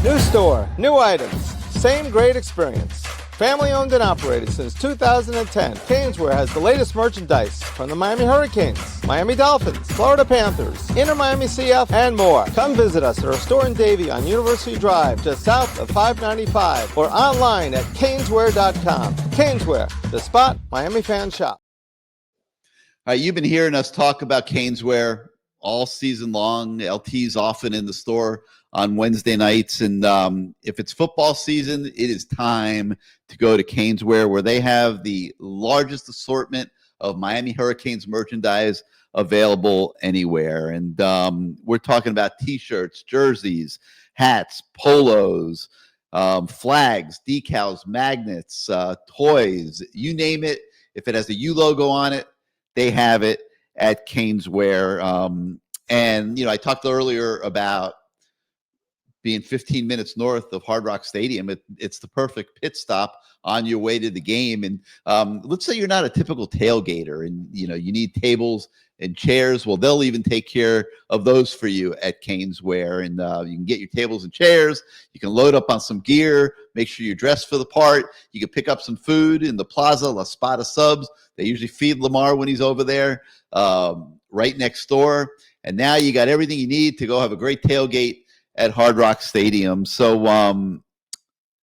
New store, new items, same great experience. Family owned and operated since 2010, CaneSport has the latest merchandise from the Miami Hurricanes, Miami Dolphins, Florida Panthers, Inter Miami CF, and more. Come visit us at our store in Davie on University Drive, just south of 595, or online at caneswear.com. CaneSport, the spot Miami fans shop. All right, you've been hearing us talk about CaneSport all season long. LT's often in the store on Wednesday nights, and if it's football season, it is time to go to CaneSport, where they have the largest assortment of Miami Hurricanes merchandise available anywhere. And we're talking about T-shirts, jerseys, hats, polos, flags, decals, magnets, toys, you name it. If it has a U logo on it, they have it at CaneSport. And, you know, I talked earlier about being 15 minutes north of Hard Rock Stadium. It's the perfect pit stop on your way to the game. And let's say you're not a typical tailgater and, you know, you need tables and chairs. Well, they'll even take care of those for you at CaneSport. And you can get your tables and chairs. You can load up on some gear, make sure you're dressed for the part. You can pick up some food in the plaza, La Spada Subs. They usually feed Lamar when he's over there, right next door. And now you got everything you need to go have a great tailgate at Hard Rock Stadium. So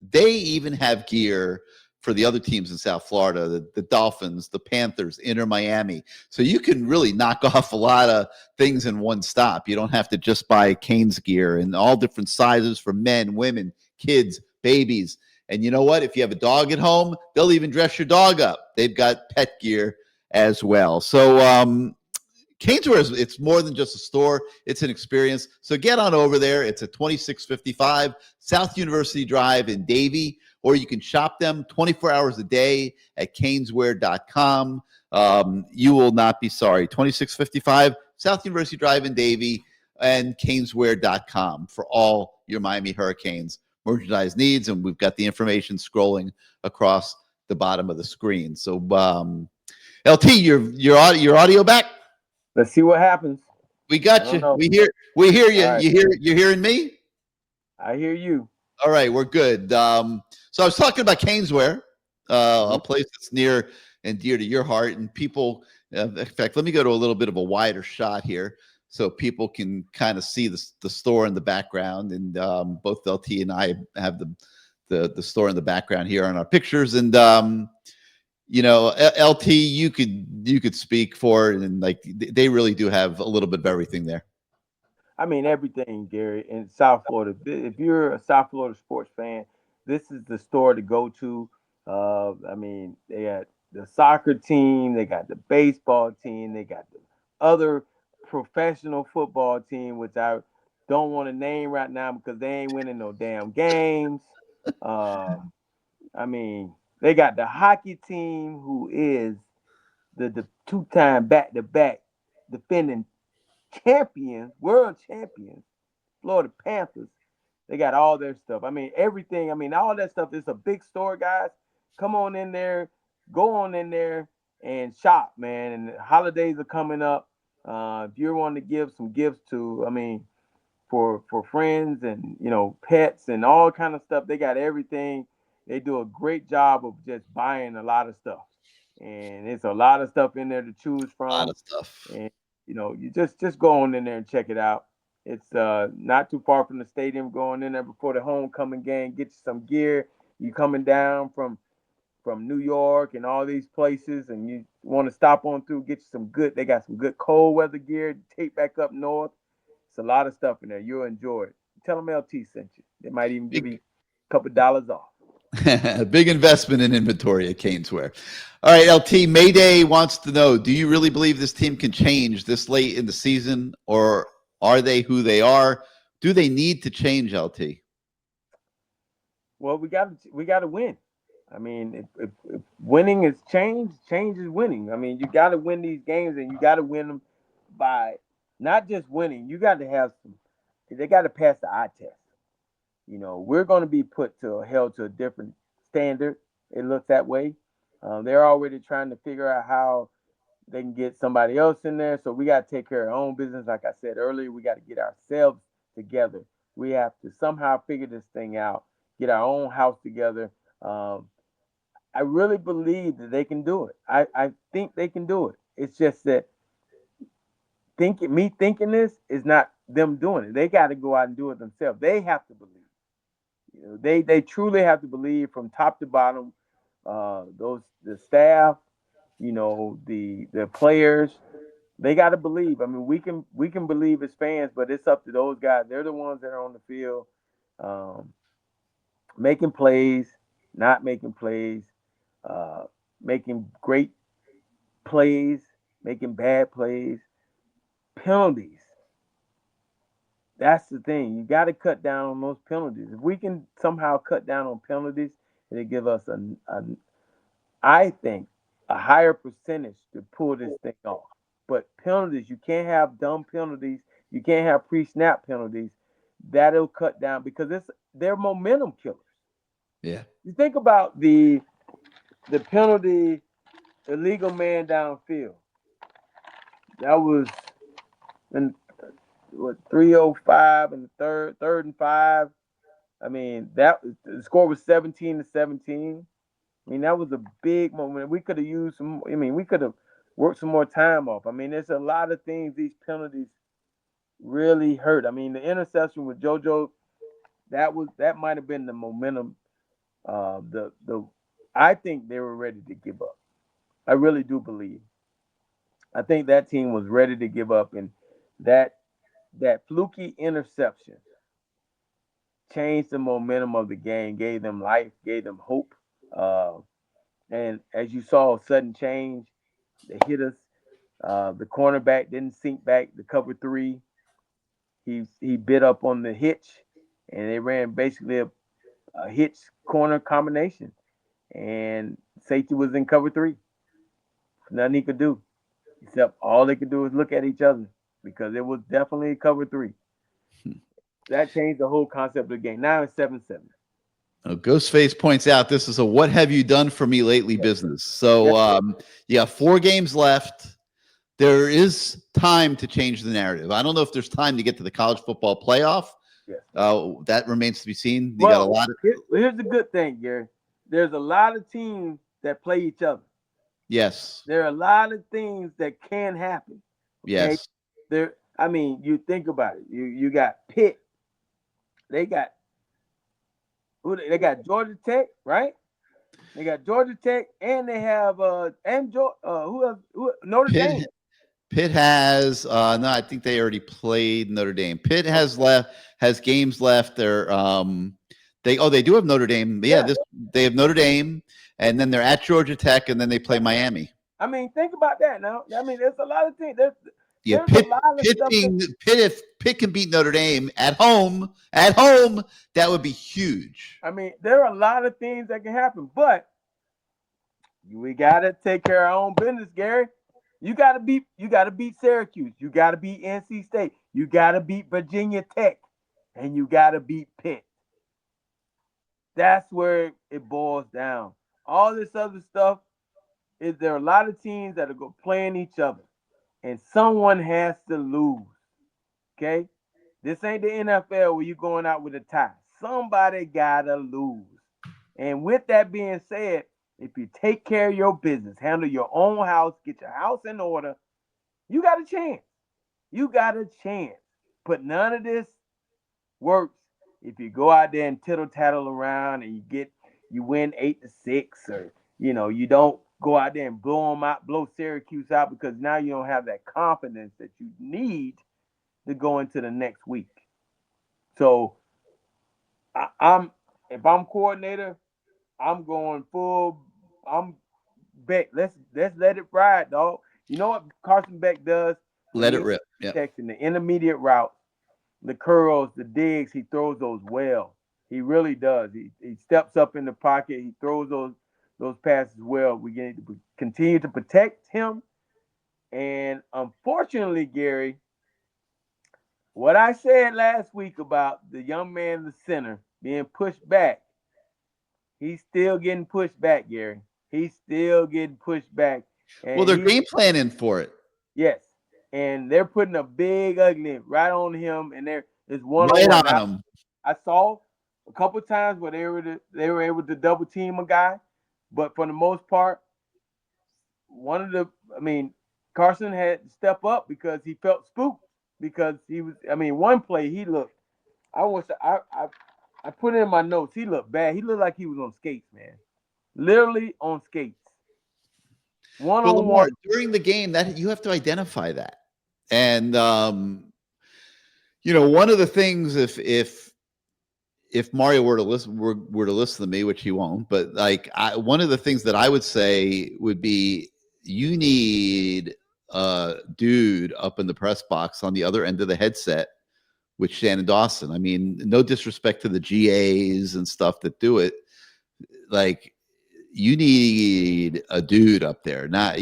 they even have gear for the other teams in South Florida, the Dolphins, the Panthers, Inter Miami. So you can really knock off a lot of things in one stop. You don't have to just buy Canes gear, in all different sizes for men, women, kids, babies. And you know what? If you have a dog at home, they'll even dress your dog up. They've got pet gear as well. So CaneSport, it's more than just a store. It's an experience. So get on over there. It's at 2655 South University Drive in Davie, or you can shop them 24 hours a day at caneswear.com. You will not be sorry. 2655 South University Drive in Davie and caneswear.com for all your Miami Hurricanes merchandise needs. And we've got the information scrolling across the bottom of the screen. So LT, your audio back? Let's see what happens. We got you. We hear you. Right. You hearing me? I hear you. All right, we're good. So I was talking about Canesware, a place that's near and dear to your heart, and people. In fact, let me go to a little bit of a wider shot here, so people can kind of see the store in the background. And both LT and I have the store in the background here on our pictures. And LT, you could speak for it, and like they really do have a little bit of everything there. I mean, everything, Gary, in South Florida. If you're a South Florida sports fan, this is the store to go to. I mean, they got the soccer team, they got the baseball team, they got the other professional football team, which I don't want to name right now because they ain't winning no damn games. I mean, they got the hockey team, who is the two-time back-to-back defending champions, world champions, Florida Panthers. They got all their stuff. I mean, everything. I mean, all that stuff. It's a big store, guys. Come on in there, go on in there and shop, man. And the holidays are coming up. If you're wanting to give some gifts to, I mean, for friends and pets and all kind of stuff, they got everything. They do a great job of just buying a lot of stuff, and it's a lot of stuff in there to choose from. A lot of stuff. And you just go on in there and check it out. It's not too far from the stadium. Going in there before the homecoming game, get you some gear. You coming down from New York and all these places, and you want to stop on through, get you some good. They got some good cold weather gear. Take back up north. It's a lot of stuff in there. You'll enjoy it. Tell them LT sent you. They might even give you a couple dollars off. Big investment in inventory at Canesware. All right, LT, Mayday wants to know, do you really believe this team can change this late in the season, or are they who they are? Do they need to change, LT? Well, we got to win. I mean, if winning is change is winning. I mean, you got to win these games, and you got to win them by not just winning. You got to have some. They got to pass the eye test. We're going to be held to a different standard. It looks that way. They're already trying to figure out how they can get somebody else in there. So we got to take care of our own business. Like I said earlier, we got to get ourselves together. We have to somehow figure this thing out, get our own house together. I really believe that they can do it. I think they can do it. It's just that thinking this is not them doing it. They got to go out and do it themselves. They have to believe. They truly have to believe from top to bottom. The staff, the players, they got to believe. I mean, we can believe as fans, but it's up to those guys. They're the ones that are on the field, making plays, not making plays, making great plays, making bad plays, penalties. That's the thing. You got to cut down on those penalties. If we can somehow cut down on penalties, it'll give us I think, a higher percentage to pull this thing off. But penalties, you can't have dumb penalties. You can't have pre-snap penalties. That'll cut down because they're momentum killers. Yeah. You think about the penalty, illegal man downfield. That was in 3:05 in the third and 5. I mean, the score was 17-17. I mean, that was a big moment. We could have used some. I mean, we could have worked some more time off. I mean, there's a lot of things these penalties really hurt. I mean, the interception with JoJo, that might have been the momentum. I think they were ready to give up. I really do believe. I think that team was ready to give up, and that fluky interception changed the momentum of the game, gave them life, gave them hope. And as you saw, a sudden change. They hit us. The cornerback didn't sink back to cover 3. He bit up on the hitch, and they ran basically a hitch corner combination. And safety was in cover 3. Nothing he could do, except all they could do is look at each other because it was definitely cover 3. That changed the whole concept of the game. Now it's 7-7. Ghostface points out this is a "what have you done for me lately" business. So you got 4 games left. there is time to change the narrative. I don't know if there's time to get to the college football playoff. Yes. That remains to be seen. You Well, got a lot of here's the good thing, Gary. There's a lot of teams that play each other. yes, There are a lot of things that can happen. Okay? yes. You think about it. You got Pitt. They got Georgia Tech, right? They got Georgia Tech, and they have Notre Dame. Pitt has no, I think they already played Notre Dame. Pitt has games left. They're they do have Notre Dame. Yeah, they have Notre Dame, and then they're at Georgia Tech, and then they play Miami. I mean, think about that now. I mean, there's a lot of things. Yeah, there's a lot of Pitt, stuff if Pitt can beat Notre Dame at home, that would be huge. I mean, there are a lot of things that can happen, but we gotta take care of our own business, Gary. You gotta beat Syracuse. You gotta beat NC State. You gotta beat Virginia Tech, and you gotta beat Pitt. That's where it boils down. All this other stuff is there are a lot of teams that are going to play in each other, and someone has to lose. Okay, this ain't the NFL where you're going out with a tie. Somebody gotta lose. And with that being said, if you take care of your business, handle your own house, get your house in order, you got a chance. You got a chance. But none of this works if you go out there and tittle tattle around and you win 8-6, or you don't go out there and blow Syracuse out, because now you don't have that confidence that you need to go into the next week. So if I'm coordinator, I'm going full. I'm Beck. Let's let it ride, dog. You know what Carson Beck does? Let it rip. Yeah. Protecting the intermediate route, the curls, the digs, he throws those well. He really does. He steps up in the pocket. He throws those passes well. We need to continue to protect him. And unfortunately, Gary, what I said last week about the young man in the center being pushed back, he's still getting pushed back, Gary. He's still getting pushed back. And well, they're game planning for it. Yes. And they're putting a big ugly right on him, and there's one right on him. I saw a couple times where they were able to double team a guy, but for the most part, Carson had to step up because he felt spooked, because one play he looked. I put it in my notes. He looked bad. He looked like he was on skates, man. Literally on skates. One-on-one. During the game, that you have to identify that. And one of the things, if Mario were to listen to me, which he won't, but one of the things that I would say would be, you need a dude up in the press box on the other end of the headset with Shannon Dawson. I mean, no disrespect to the GAs and stuff that do it. You need a dude up there, not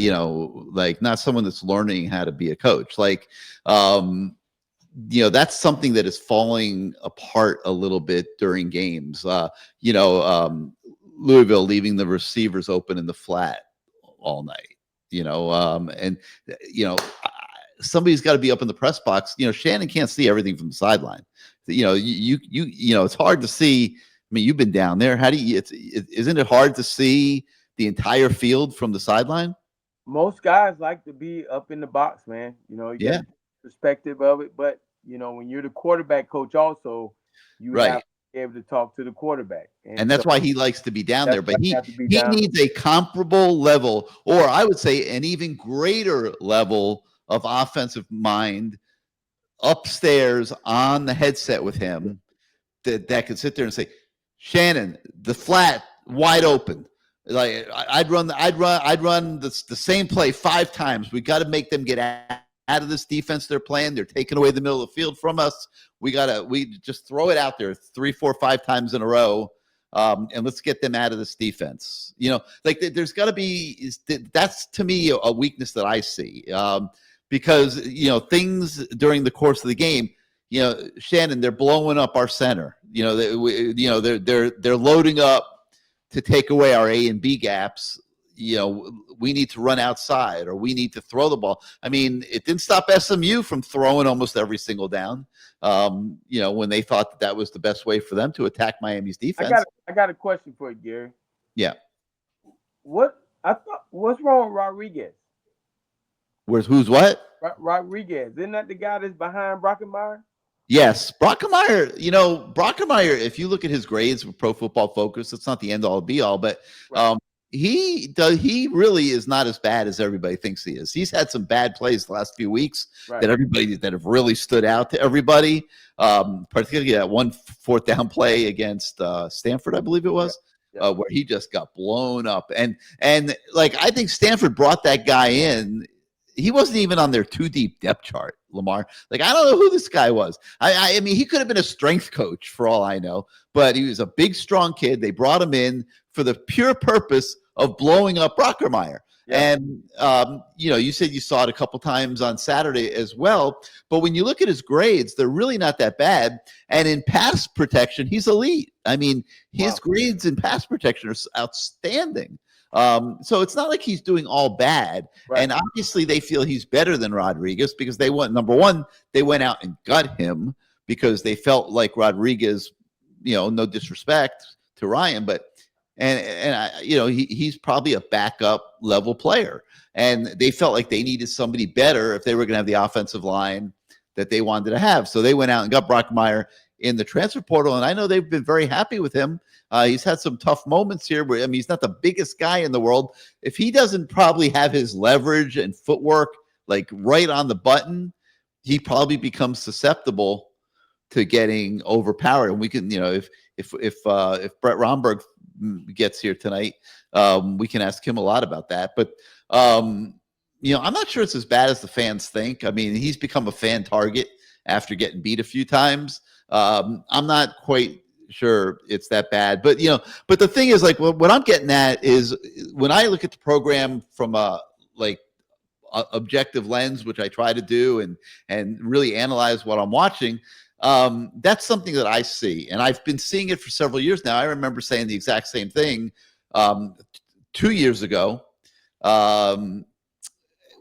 someone that's learning how to be a coach. That's something that is falling apart a little bit during games. Louisville leaving the receivers open in the flat all night, somebody's got to be up in the press box. Shannon can't see everything from the sideline. It's hard to see. I mean, you've been down there. Isn't it hard to see the entire field from the sideline? Most guys like to be up in the box, man. You get perspective of it. But, when you're the quarterback coach also, you have to be able to talk to the quarterback. And that's why he likes to be down there. But he needs a comparable level, or I would say an even greater level of offensive mind upstairs on the headset with him that could sit there and say, Shannon, the flat wide open. I'd run the same play 5 times. We got to make them get out of this defense they're playing. They're taking away the middle of the field from us. We just throw it out there 3, 4, 5 times in a row, and let's get them out of this defense. There's got to be. That's to me a weakness that I see, because things during the course of the game. Shannon, they're blowing up our center. They're loading up to take away our A and B gaps. we need to run outside or we need to throw the ball. I mean, it didn't stop SMU from throwing almost every single down, when they thought that was the best way for them to attack Miami's defense. I got a question for you, Gary. Yeah. What's wrong with Rodriguez? Who's what? Rodriguez. Isn't that the guy that's behind Brockenmeyer? Yes, Brockenmeyer, if you look at his grades with Pro Football Focus, it's not the end all be all, but he really is not as bad as everybody thinks he is. He's had some bad plays the last few weeks that have really stood out to everybody, particularly that one fourth down play against Stanford, I believe it was. Where he just got blown up. And like, I think Stanford brought that guy in. He wasn't even on their too deep depth chart, Lamar. Like, I don't know who this guy was. I mean, he could have been a strength coach for all I know, but he was a big, strong kid. They brought him in for the pure purpose of blowing up Brockermeyer. Yeah. And, you said you saw it a couple times on Saturday as well. But when you look at his grades, they're really not that bad. And in pass protection, he's elite. I mean, his grades in pass protection are outstanding. So it's not like he's doing all bad. Right. And obviously they feel he's better than Rodriguez because they went out and got him because they felt like Rodriguez, no disrespect to Ryan, but he's probably a backup level player. And they felt like they needed somebody better if they were going to have the offensive line that they wanted to have. So they went out and got Brockmeyer in the transfer portal. And I know they've been very happy with him. He's had some tough moments here where, he's not the biggest guy in the world. If he doesn't probably have his leverage and footwork like right on the button, he probably becomes susceptible to getting overpowered. And we can, if Brett Romberg gets here tonight, we can ask him a lot about that. But I'm not sure it's as bad as the fans think. I mean, he's become a fan target after getting beat a few times. I'm not quite sure it's that bad, but but the thing is, like, what I'm getting at is when I look at the program from a objective lens, which I try to do, and really analyze what I'm watching. That's something that I see, and I've been seeing it for several years now. I remember saying the exact same thing 2 years ago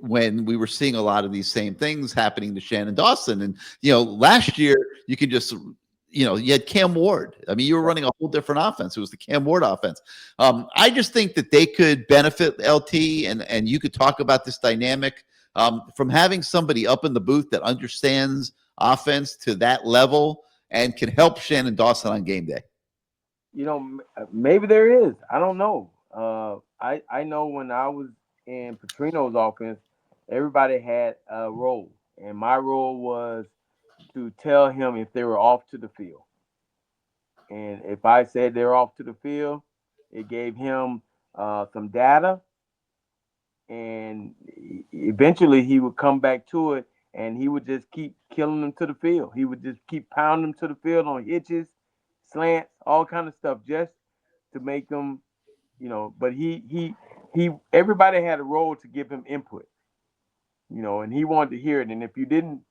when we were seeing a lot of these same things happening to Shannon Dawson. And, last year you could just, you had Cam Ward. I mean, you were running a whole different offense. It was the Cam Ward offense. I just think that they could benefit LT, and you could talk about this dynamic from having somebody up in the booth that understands offense to that level and can help Shannon Dawson on game day. Maybe there is. I don't know. I know when I was in Petrino's offense, everybody had a role, and my role was to tell him if they were off to the field. And if I said they were off to the field, it gave him some data, and eventually he would come back to it, and he would just keep killing them to the field. He would just keep pounding them to the field on hitches, slants, all kind of stuff, just to make them, but he everybody had a role to give him input, and he wanted to hear it. And if you didn't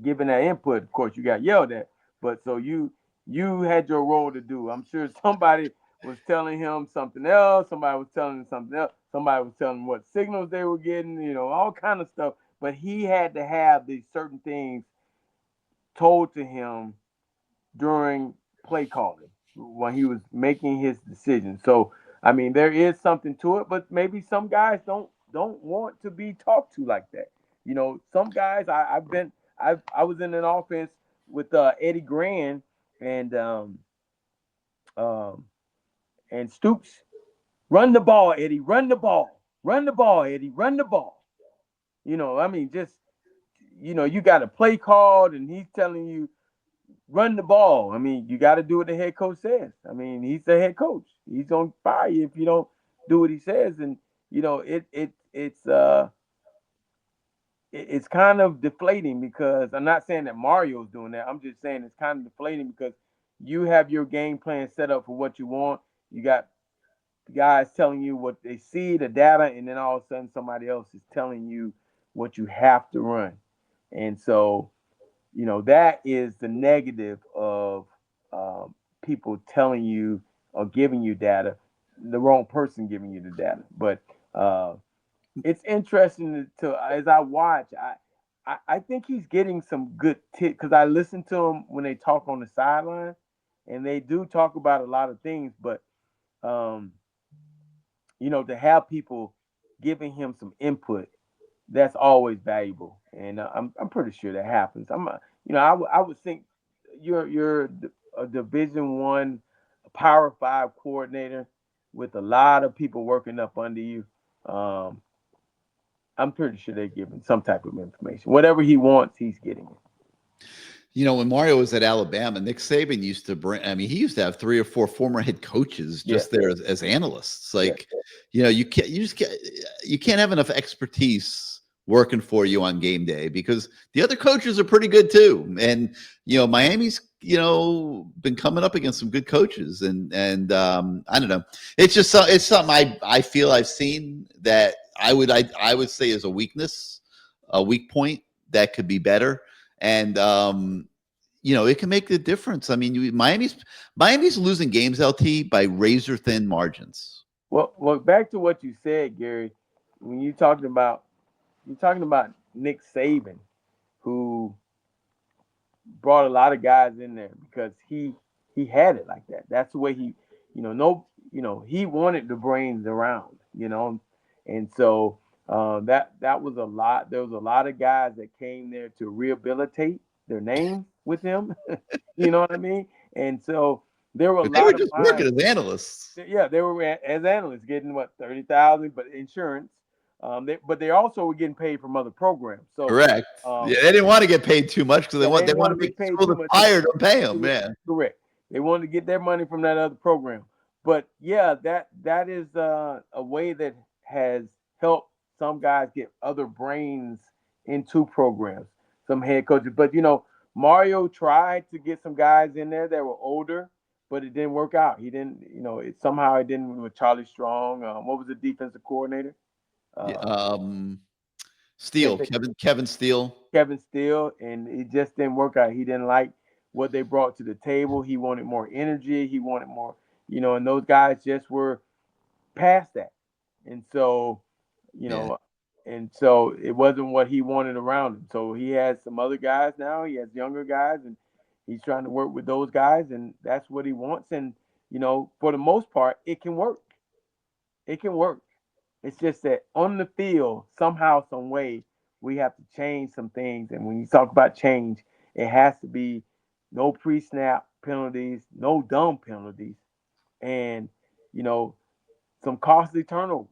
give him that input, of course you got yelled at. But so you had your role to do. I'm sure somebody was telling him something else. Somebody was telling him something else. Somebody was telling him what signals they were getting, all kind of stuff. But he had to have these certain things told to him during play calling when he was making his decision. So, I mean, there is something to it, but maybe some guys don't want to be talked to like that. Some guys, I was in an offense with Eddie Grand and Stoops. Run the ball, Eddie. Run the ball. Run the ball, Eddie. Run the ball. I mean, just you got a play called, and he's telling you run the ball. I mean, you got to do what the head coach says. I mean, he's the head coach. He's gonna fire you if you don't do what he says. And it's kind of deflating, because I'm not saying that Mario's doing that. I'm just saying it's kind of deflating because you have your game plan set up for what you want. You got guys telling you what they see, the data, and then all of a sudden somebody else is telling you what you have to run. And so, that is the negative of people telling you or giving you data. the wrong person giving you the data. But it's interesting to as I watch. I think he's getting some good tips because I listen to him when they talk on the sideline, and they do talk about a lot of things. But to have people giving him some input, that's always valuable, and I'm pretty sure that happens. I would think you're a Division I Power 5 coordinator with a lot of people working up under you. I'm pretty sure they're giving some type of information. Whatever he wants, he's getting it. When Mario was at Alabama, Nick Saban used to bring, he used to have 3 or 4 former head coaches just there as analysts. You can't have enough expertise working for you on game day because the other coaches are pretty good too. And, Miami's, been coming up against some good coaches and I don't know. It's just, it's something I feel I've seen that I would say is a weakness, a weak point that could be better. And, it can make the difference. Miami's losing games, LT, by razor thin margins. Well, back to what you said, Gary, when you're talking about Nick Saban, who brought a lot of guys in there because he had it like that. That's the way he wanted the brains around, and so that was a lot. There was a lot of guys that came there to rehabilitate their name with him. You know what I mean? And so there were They were just working as analysts. Yeah, they were as analysts getting $30,000, but insurance. But they also were getting paid from other programs. So correct. They didn't want to get paid too much because they want to make the school that's hired to pay them. Yeah, correct. They wanted to get their money from that other program. But yeah, that is a way that has helped some guys get other brains into programs, some head coaches. But Mario tried to get some guys in there that were older, but it didn't work out. He didn't, it didn't with Charlie Strong. What was the defensive coordinator? Steele, Kevin Steele. Kevin Steele, and it just didn't work out. He didn't like what they brought to the table. He wanted more energy. He wanted more, and those guys just were past that. And so, and so it wasn't what he wanted around him. So he has some other guys now. He has younger guys, and he's trying to work with those guys, and that's what he wants. And, for the most part, it can work. It can work. It's just that on the field, somehow, some way, we have to change some things. And when you talk about change, it has to be no pre-snap penalties, no dumb penalties, and, some costly turnovers.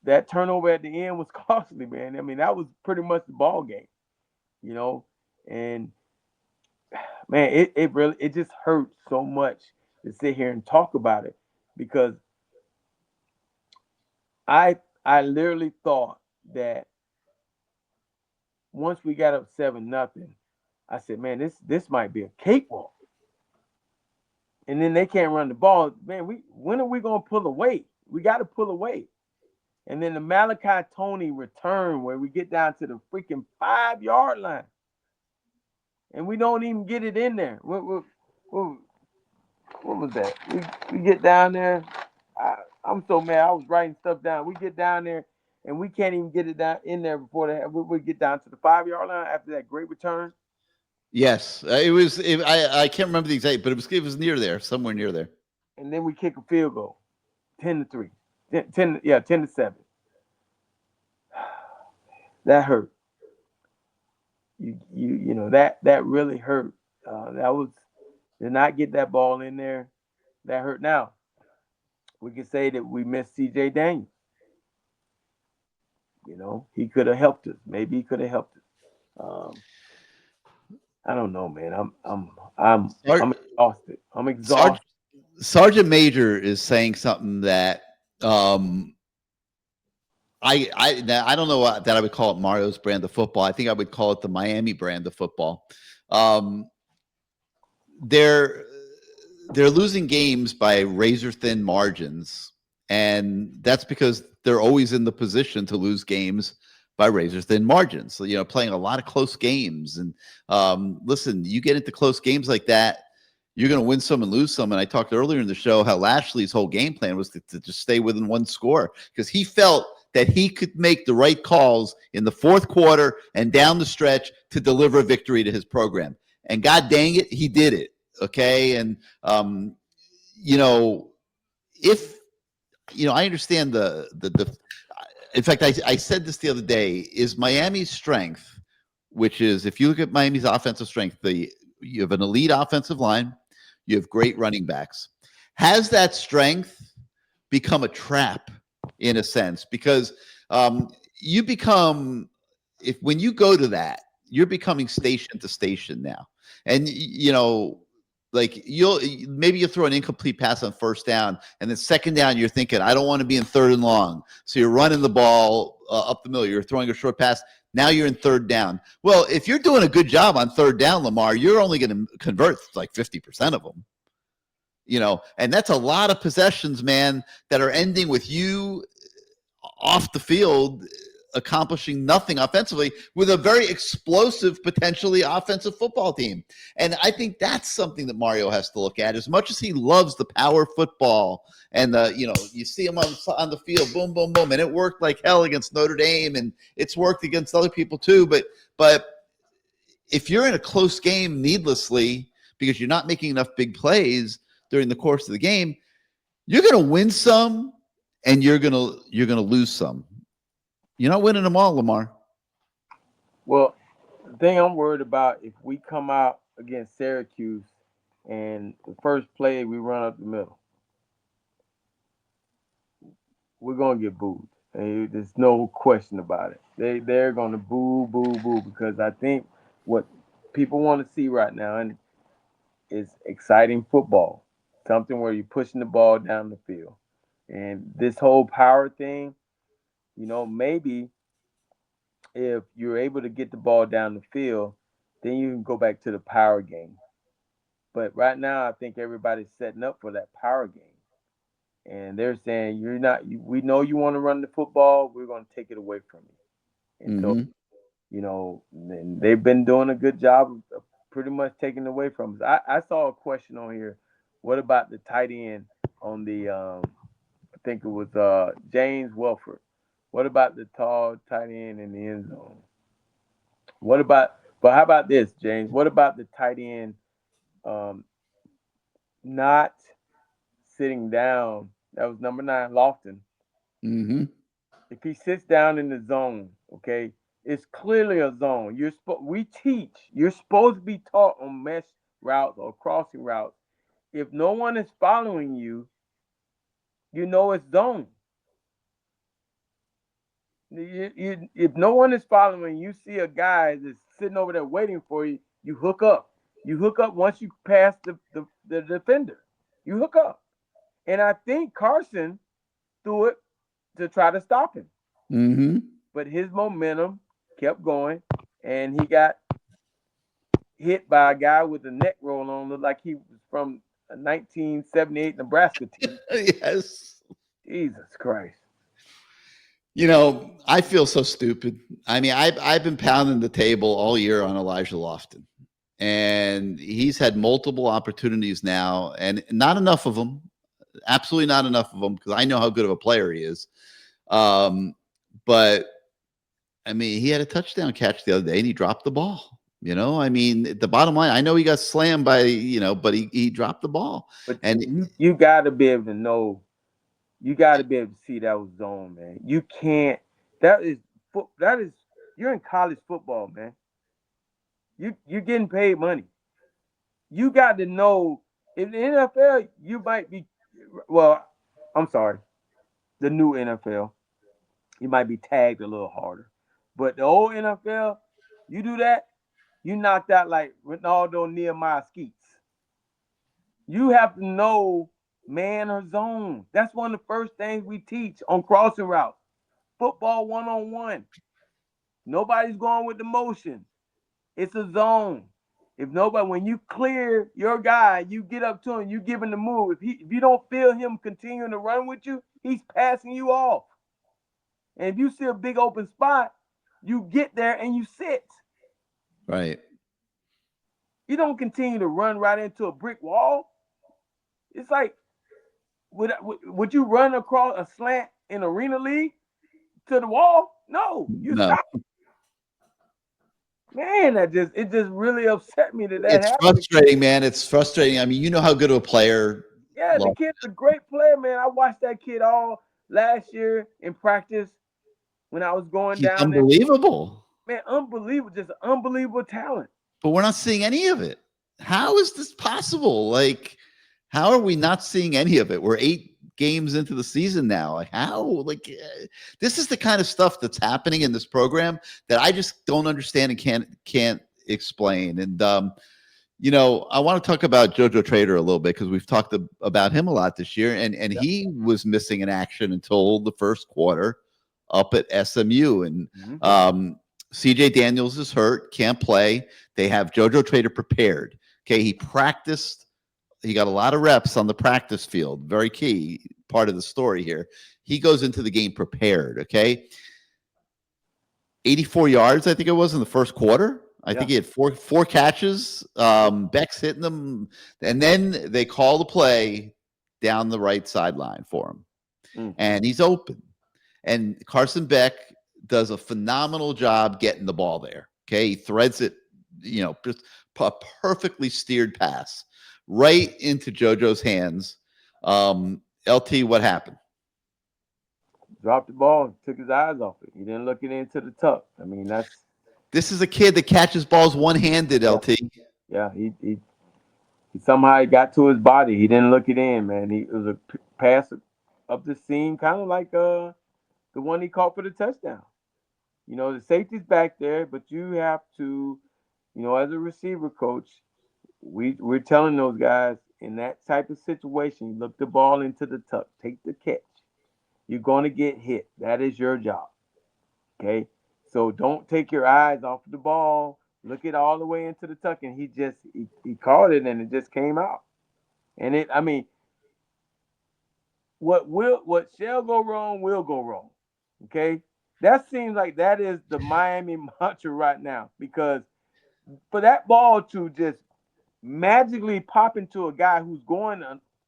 That turnover at the end was costly, man. That was pretty much the ball game, and man, it just hurts so much to sit here and talk about it because I literally thought that once we got up 7-0, I said, man, this might be a cakewalk. And then they can't run the ball. Man, when are we gonna pull away? We got to pull away. And then the Malachi Tony return where we get down to the freaking 5-yard line. And we don't even get it in there. What was that? We get down there. I'm so mad. I was writing stuff down. We get down there, and we can't even get it down in there before we get down to the 5-yard line after that great return. Yes, it was. I can't remember the exact, but it was near there, somewhere near there. And then we kick a field goal, 10-3, 10-7. That hurt. That really hurt. That was to not get that ball in there. That hurt. Now we can say that we missed C.J. Daniels. He could have helped us. Maybe he could have helped us. I don't know, man. I'm exhausted. I'm exhausted. Sergeant Major is saying something that I don't know that I would call it Mario's brand of football. I think I would call it the Miami brand of football. They're losing games by razor thin margins, and that's because they're always in the position to lose games by razor thin margins. So, playing a lot of close games. And listen, you get into close games like that, you're going to win some and lose some. And I talked earlier in the show how Lashley's whole game plan was to just stay within one score because he felt that he could make the right calls in the fourth quarter and down the stretch to deliver a victory to his program. And God dang it, he did it. Okay. And, I understand in fact, I said this the other day, is Miami's strength, which is, if you look at Miami's offensive strength, you have an elite offensive line, you have great running backs. Has that strength become a trap in a sense? Because you become, when you go to that, you're becoming station to station now. And, like maybe you throw an incomplete pass on first down, and then second down, you're thinking, I don't want to be in third and long. So you're running the ball up the middle. You're throwing a short pass. Now you're in third down. Well, if you're doing a good job on third down, Lamar, you're only going to convert like 50% of them. And that's a lot of possessions, man, that are ending with you off the field accomplishing nothing offensively with a very explosive, potentially offensive football team. And I think that's something that Mario has to look at. As much as he loves the power football and you see him on the field, boom, boom, boom, and it worked like hell against Notre Dame, and it's worked against other people too. But if you're in a close game needlessly because you're not making enough big plays during the course of the game, you're going to win some and you're going to lose some. You're not winning them all, Lamar. Well, the thing I'm worried about, if we come out against Syracuse and the first play we run up the middle, we're going to get booed. And there's no question about it. They're going to boo, because I think what people want to see right now is exciting football, something where you're pushing the ball down the field. And this whole power thing, maybe if you're able to get the ball down the field, then you can go back to the power game. But right now, I think everybody's setting up for that power game. And they're saying, we know you want to run the football, we're going to take it away from you. And so, and they've been doing a good job of pretty much taking it away from us. I saw a question on here. What about the tight end on the, I think it was James Welford. What about the tall tight end in the end zone? But how about this, James? What about the tight end not sitting down? That was number 9, Lofton. Mm-hmm. If he sits down in the zone, okay, it's clearly a zone. You're supposed to be taught on mesh routes or crossing routes. If no one is following you, it's zone. If no one is following, you see a guy that's sitting over there waiting for you, you hook up. You hook up once you pass the defender. You hook up. And I think Carson threw it to try to stop him. Mm-hmm. But his momentum kept going, and he got hit by a guy with a neck roll on, looked like he was from a 1978 Nebraska team. Yes. Jesus Christ. I feel so stupid. I mean, I've been pounding the table all year on Elijah Lofton, and he's had multiple opportunities now, and not enough of them. Absolutely not enough of them, because I know how good of a player he is. But I mean, he had a touchdown catch the other day, and he dropped the ball. I mean, the bottom line, I know he got slammed by, but he dropped the ball. But And you got to be able to know. You got to be able to see that was zone, man. You can't. That is you're in college football, man. You're getting paid money. You got to know. In the NFL, you might be. Well, I'm sorry. The new NFL, you might be tagged a little harder. But the old NFL, you do that, you knocked out like Ronaldo Nehemiah Skeets. You have to know man or zone. That's one of the first things we teach on crossing routes. Football 1-on-1. Nobody's going with the motion. It's a zone. When you clear your guy, you get up to him, you give him the move. If you don't feel him continuing to run with you, he's passing you off. And if you see a big open spot, you get there and you sit. Right. You don't continue to run right into a brick wall. It's like, would you run across a slant in Arena League to the wall? No, you No. stop. Man, it just really upset me that It's happened. frustrating, man. It's frustrating. I mean, you know how good of a player. Yeah, the kid's a great player, man. I watched that kid all last year in practice when I was going He's down there. unbelievable. Man, unbelievable, just unbelievable talent. But we're not seeing any of it. How is this possible? Like, how are we not seeing any of it? We're 8 games into the season now. Like, how? Like, this is the kind of stuff that's happening in this program that I just don't understand and can't explain. And you know, I want to talk about JoJo Trader a little bit because we've talked about him a lot this year, and he was missing in action until the first quarter up at SMU, and CJ Daniels is hurt, can't play. They have JoJo Trader prepared. Okay, he practiced. He got a lot of reps on the practice field. Very key part of the story here. He goes into the game prepared. Okay, 84 yards, I think it was in the first quarter. I think he had four catches. Beck's hitting them, and then they call the play down the right sideline for him, and he's open. And Carson Beck does a phenomenal job getting the ball there. Okay, he threads it, you know, just a perfectly steered pass right into JoJo's hands. LT, what happened? Dropped the ball, took his eyes off it. He didn't look it into the tuck. I mean, This is a kid that catches balls one-handed, LT. Yeah, he somehow got to his body. He didn't look it in, man. It was a pass up the seam, kind of like the one he caught for the touchdown. You know, the safety's back there, but you have to, you know, as a receiver coach, we're telling those guys in that type of situation, you look the ball into the tuck, take the catch. You're going to get hit. That is your job. Okay? So don't take your eyes off the ball. Look it all the way into the tuck, and he caught it, and it just came out. And what shall go wrong will go wrong. Okay, that seems like that is the Miami mantra right now, because for that ball to just magically pop into a guy who's going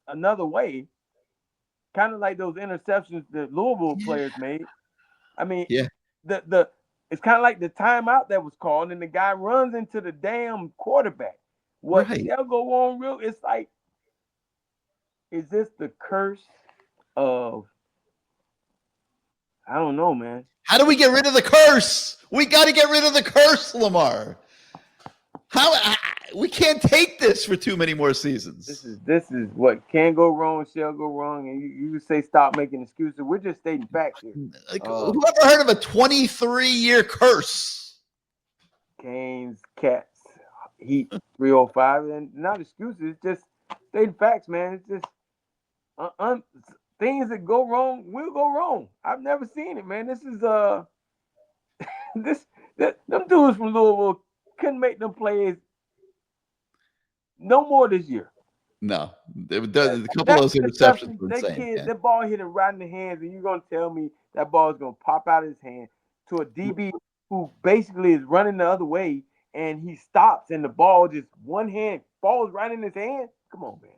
another way, kind of like those interceptions that Louisville players made. I mean, it's kind of like the timeout that was called, and the guy runs into the damn quarterback. What shall go on real? It's like, is this the curse of? I don't know, man. How do we get rid of the curse? We got to get rid of the curse, Lamar. How we can't take this for too many more seasons. This is what can go wrong, shall go wrong, and you say stop making excuses. We're just stating facts here. Like, whoever heard of a 23-year curse? Canes, Cats, Heat, 305, and not excuses. It's just stating facts, man. It's just things that go wrong will go wrong. I've never seen it, man. This is them dudes from Louisville couldn't make them plays no more this year. No, a couple of those interceptions were insane. That ball hit him right in the hands, and you're gonna tell me that ball is gonna pop out of his hand to a DB who basically is running the other way, and he stops, and the ball just one hand falls right in his hand. Come on, man.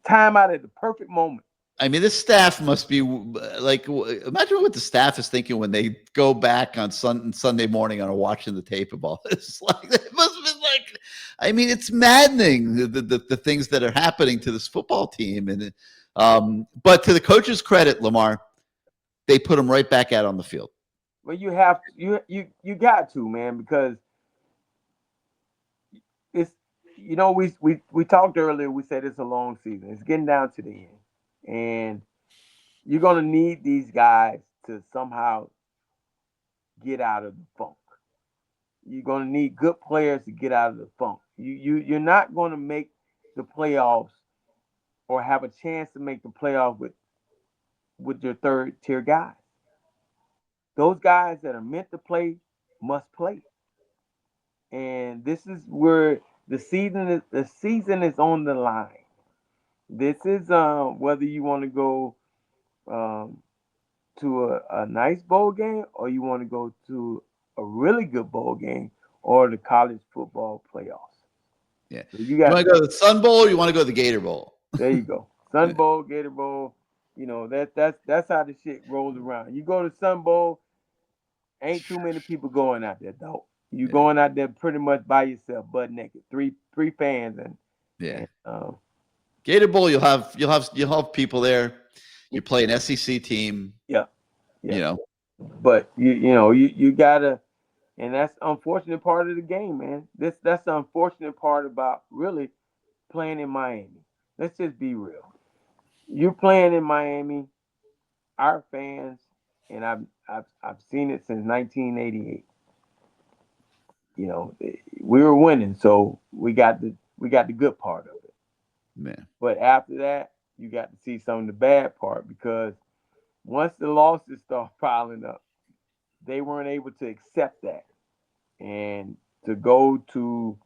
Time out at the perfect moment. I mean, this staff must be like, imagine what the staff is thinking when they go back on Sunday morning and are watching the tape of all this. Like, it must have been like, I mean, it's maddening the things that are happening to this football team. And but to the coach's credit, Lamar, they put them right back out on the field. Well, you have you got to, man, because it's, you know, we talked earlier. We said it's a long season. It's getting down to the end. And you're going to need these guys to somehow get out of the funk. You're going to need good players to get out of the funk. You're not going to make the playoffs or have a chance to make the playoff with your third tier guys. Those guys that are meant to play must play. And this is where the season is on the line. This is whether you want to go to a nice bowl game or you want to go to a really good bowl game or the college football playoffs. Yeah. So you You got want to go to the Sun Bowl or you want to go to the Gator Bowl? there you go. Sun Bowl, Gator Bowl. You know, that's how the shit rolls around. You go to Sun Bowl, ain't too many people going out there, though. You going out there pretty much by yourself, butt naked. Three fans Yeah. and Gator Bowl, you'll have people there. You play an SEC team. yeah. You know. But you gotta, and that's the unfortunate part of the game, man. That's the unfortunate part about really playing in Miami. Let's just be real. You're playing in Miami, our fans, and I've seen it since 1988. You know, we were winning, so we got the good part of it. Man. But after that, you got to see some of the bad part because once the losses start piling up, they weren't able to accept that. And to go to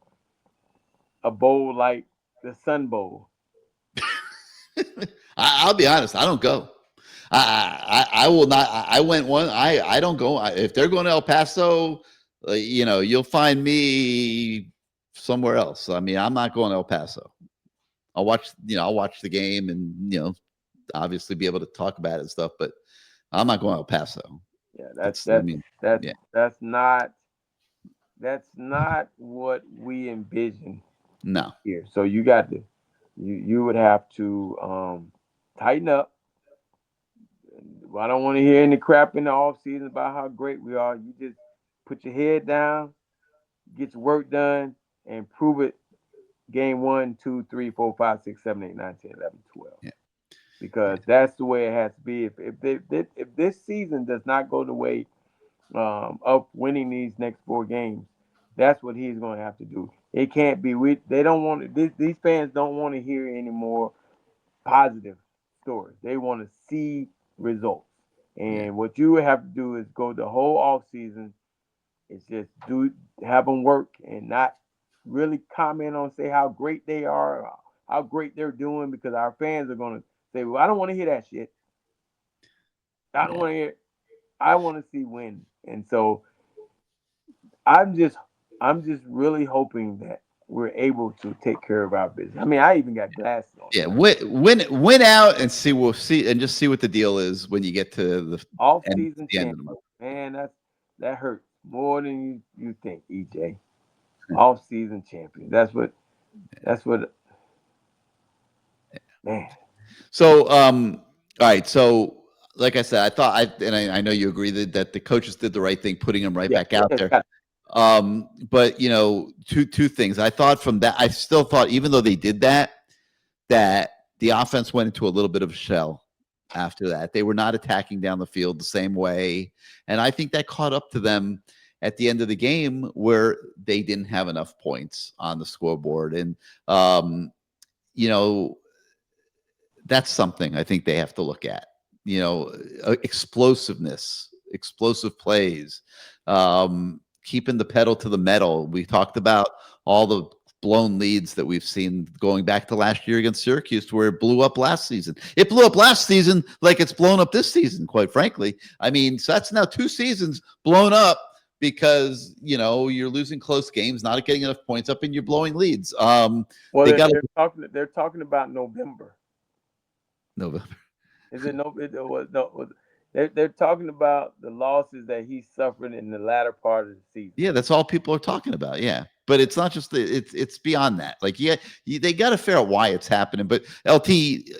a bowl like the Sun Bowl. I'll be honest, I don't go. I will not. I went one. I don't go. If they're going to El Paso, you'll find me somewhere else. I mean, I'm not going to El Paso. I'll watch the game and, obviously be able to talk about it and stuff, but I'm not going to El Paso. Yeah, that's not what we envision. No. Here. So you got to you would have to tighten up. I don't want to hear any crap in the off season about how great we are. You just put your head down, get your work done, and prove it game 1, 2, 3, 4, 5, 6, 7, 8, 9, 10, 11, 12. Yeah. Because that's the way it has to be. If this season does not go the way of winning these next 4 games, that's what he's going to have to do. It can't be. They don't want these fans don't want to hear any more positive stories. They want to see results. And what you have to do is go the whole off season. It's just have them work and not really comment on say how great they are, or how great they're doing, because our fans are going to say, well, I don't want to hear that shit. I don't want to hear. I want to see win. And so I'm just really hoping that we're able to take care of our business. I mean, I even got glasses on. Yeah, win out and see. We'll see and just see what the deal is when you get to the off-season champion. Man, that hurts more than you think, EJ. Off-season champion. That's what. Man. So, all right. So, like I said, I know you agree that the coaches did the right thing, putting him right back out there. But two things. I thought from that, I still thought, even though they did that the offense went into a little bit of a shell after that. They were not attacking down the field the same way. And I think that caught up to them at the end of the game where they didn't have enough points on the scoreboard. And, that's something I think they have to look at, explosiveness, explosive plays, keeping the pedal to the metal. We talked about all the blown leads that we've seen going back to last year against Syracuse, to where it blew up last season. It blew up last season like it's blown up this season, quite frankly. I mean, so that's now 2 seasons blown up because, you're losing close games, not getting enough points up, and you're blowing leads. They're talking about November. Is it no? They're talking about the losses that he suffered in the latter part of the season. Yeah, that's all people are talking about. Yeah, but it's not just it's beyond that. Like, they got to figure out why it's happening. But LT,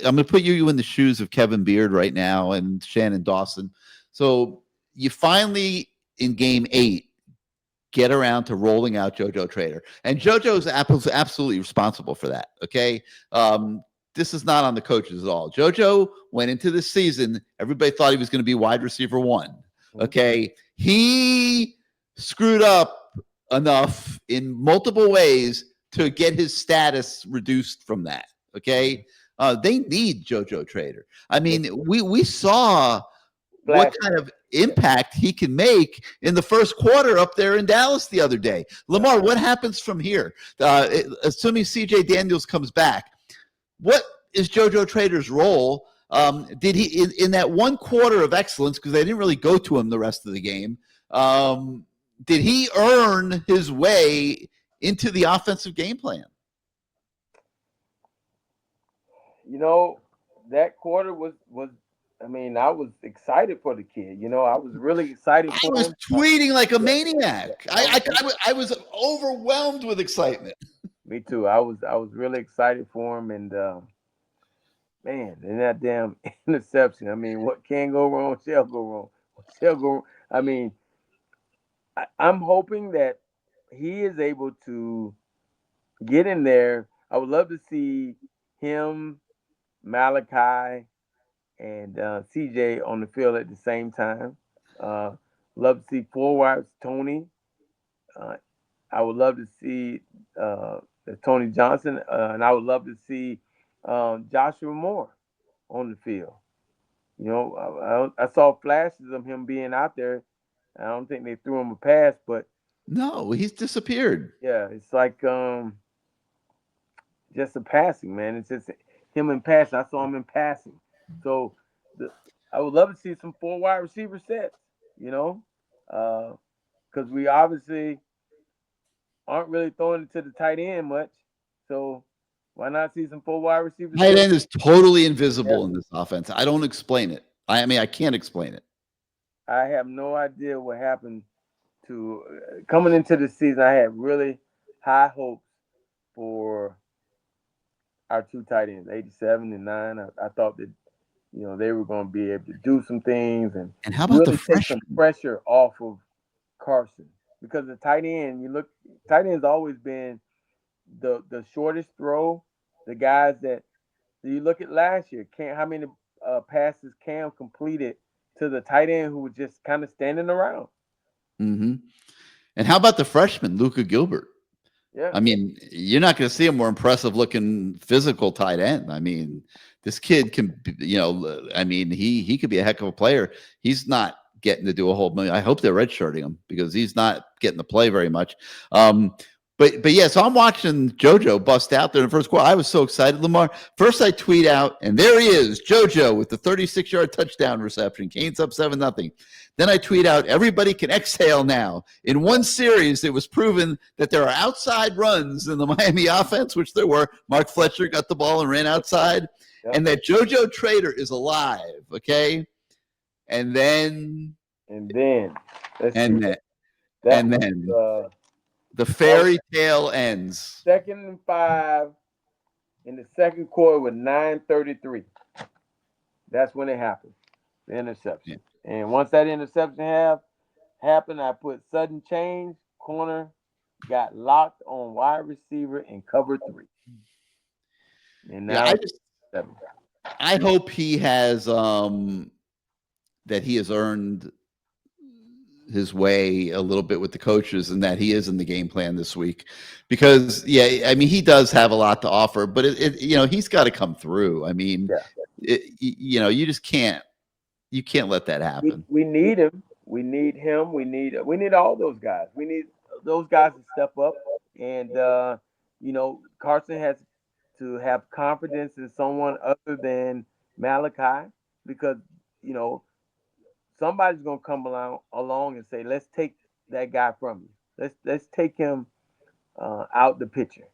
I'm going to put you in the shoes of Kevin Beard right now and Shannon Dawson. So you finally in game 8 get around to rolling out JoJo Trader, and JoJo's absolutely responsible for that. Okay. This is not on the coaches at all. JoJo went into this season, everybody thought he was going to be wide receiver 1. Okay. He screwed up enough in multiple ways to get his status reduced from that. Okay. They need JoJo Trader. I mean, we saw what kind of impact he can make in the first quarter up there in Dallas the other day. Lamar, what happens from here? Assuming CJ Daniels comes back, what is JoJo Trader's role? Did he in that one quarter of excellence, because they didn't really go to him the rest of the game? did he earn his way into the offensive game plan? You know, that quarter was I mean, I was excited for the kid. You know, I was really excited I for was him. tweeting like a Yeah, maniac. I was overwhelmed with excitement. me too. I was really excited for him, and man, and that damn interception. I mean, what can go wrong shall go wrong. Shall go wrong. I mean, I'm hoping that he is able to get in there. I would love to see him, Malachi, and CJ on the field at the same time. Uh, love to see forwards Tony. Uh, I would love to see uh, Tony Johnson, and I would love to see Joshua Moore on the field. You know, I saw flashes of him being out there. I don't think they threw him a pass, but No, he's disappeared. yeah, it's like just a passing, man. It's just him in passing. I saw him in passing. So the, I would love to see some four wide receiver sets, you know, because we obviously aren't really throwing it to the tight end much. So why not see some four wide receiver Tight sets? end is totally invisible Yeah. in this offense. I don't explain it. I mean, I can't explain it. I have no idea what happened to coming into the season. I had really high hopes for our two tight ends, 87 and 9. I thought that they were going to be able to do some things and And how about the really take some freshman? pressure off of Carson because the tight end, tight end's always been the shortest throw. The guys that you look at last year, how many passes Cam completed to the tight end who was just kind of standing around. Mm-hmm. And how about the freshman, Luka Gilbert? Yeah, I mean, you're not going to see a more impressive looking physical tight end. I mean, this kid can, I mean, he could be a heck of a player. He's not getting to do a whole million. I hope they're redshirting him because he's not getting to play very much. But yeah, so I'm watching JoJo bust out there in the first quarter. I was so excited, Lamar. First, I tweet out, and there he is, JoJo with the 36-yard touchdown reception. Canes up 7-0. Then I tweet out, everybody can exhale now. In one series, it was proven that there are outside runs in the Miami offense, which there were. Mark Fletcher got the ball and ran outside, and that JoJo Trader is alive. Okay, and then the fairy tale ends. 2nd and 5 in the second quarter with 9:33. That's when it happened. The interception. Yeah. And once that interception happened, I put sudden change, corner, got locked on wide receiver and cover 3. And now I hope he has that he has earned his way a little bit with the coaches and that he is in the game plan this week because I mean he does have a lot to offer, but he's got to come through. I mean, you just can't let that happen. We need him. We need him. We need all those guys. We need those guys to step up. And Carson has to have confidence in someone other than Malachi because somebody's gonna come along and say, let's take that guy from you. Let's take him out the picture.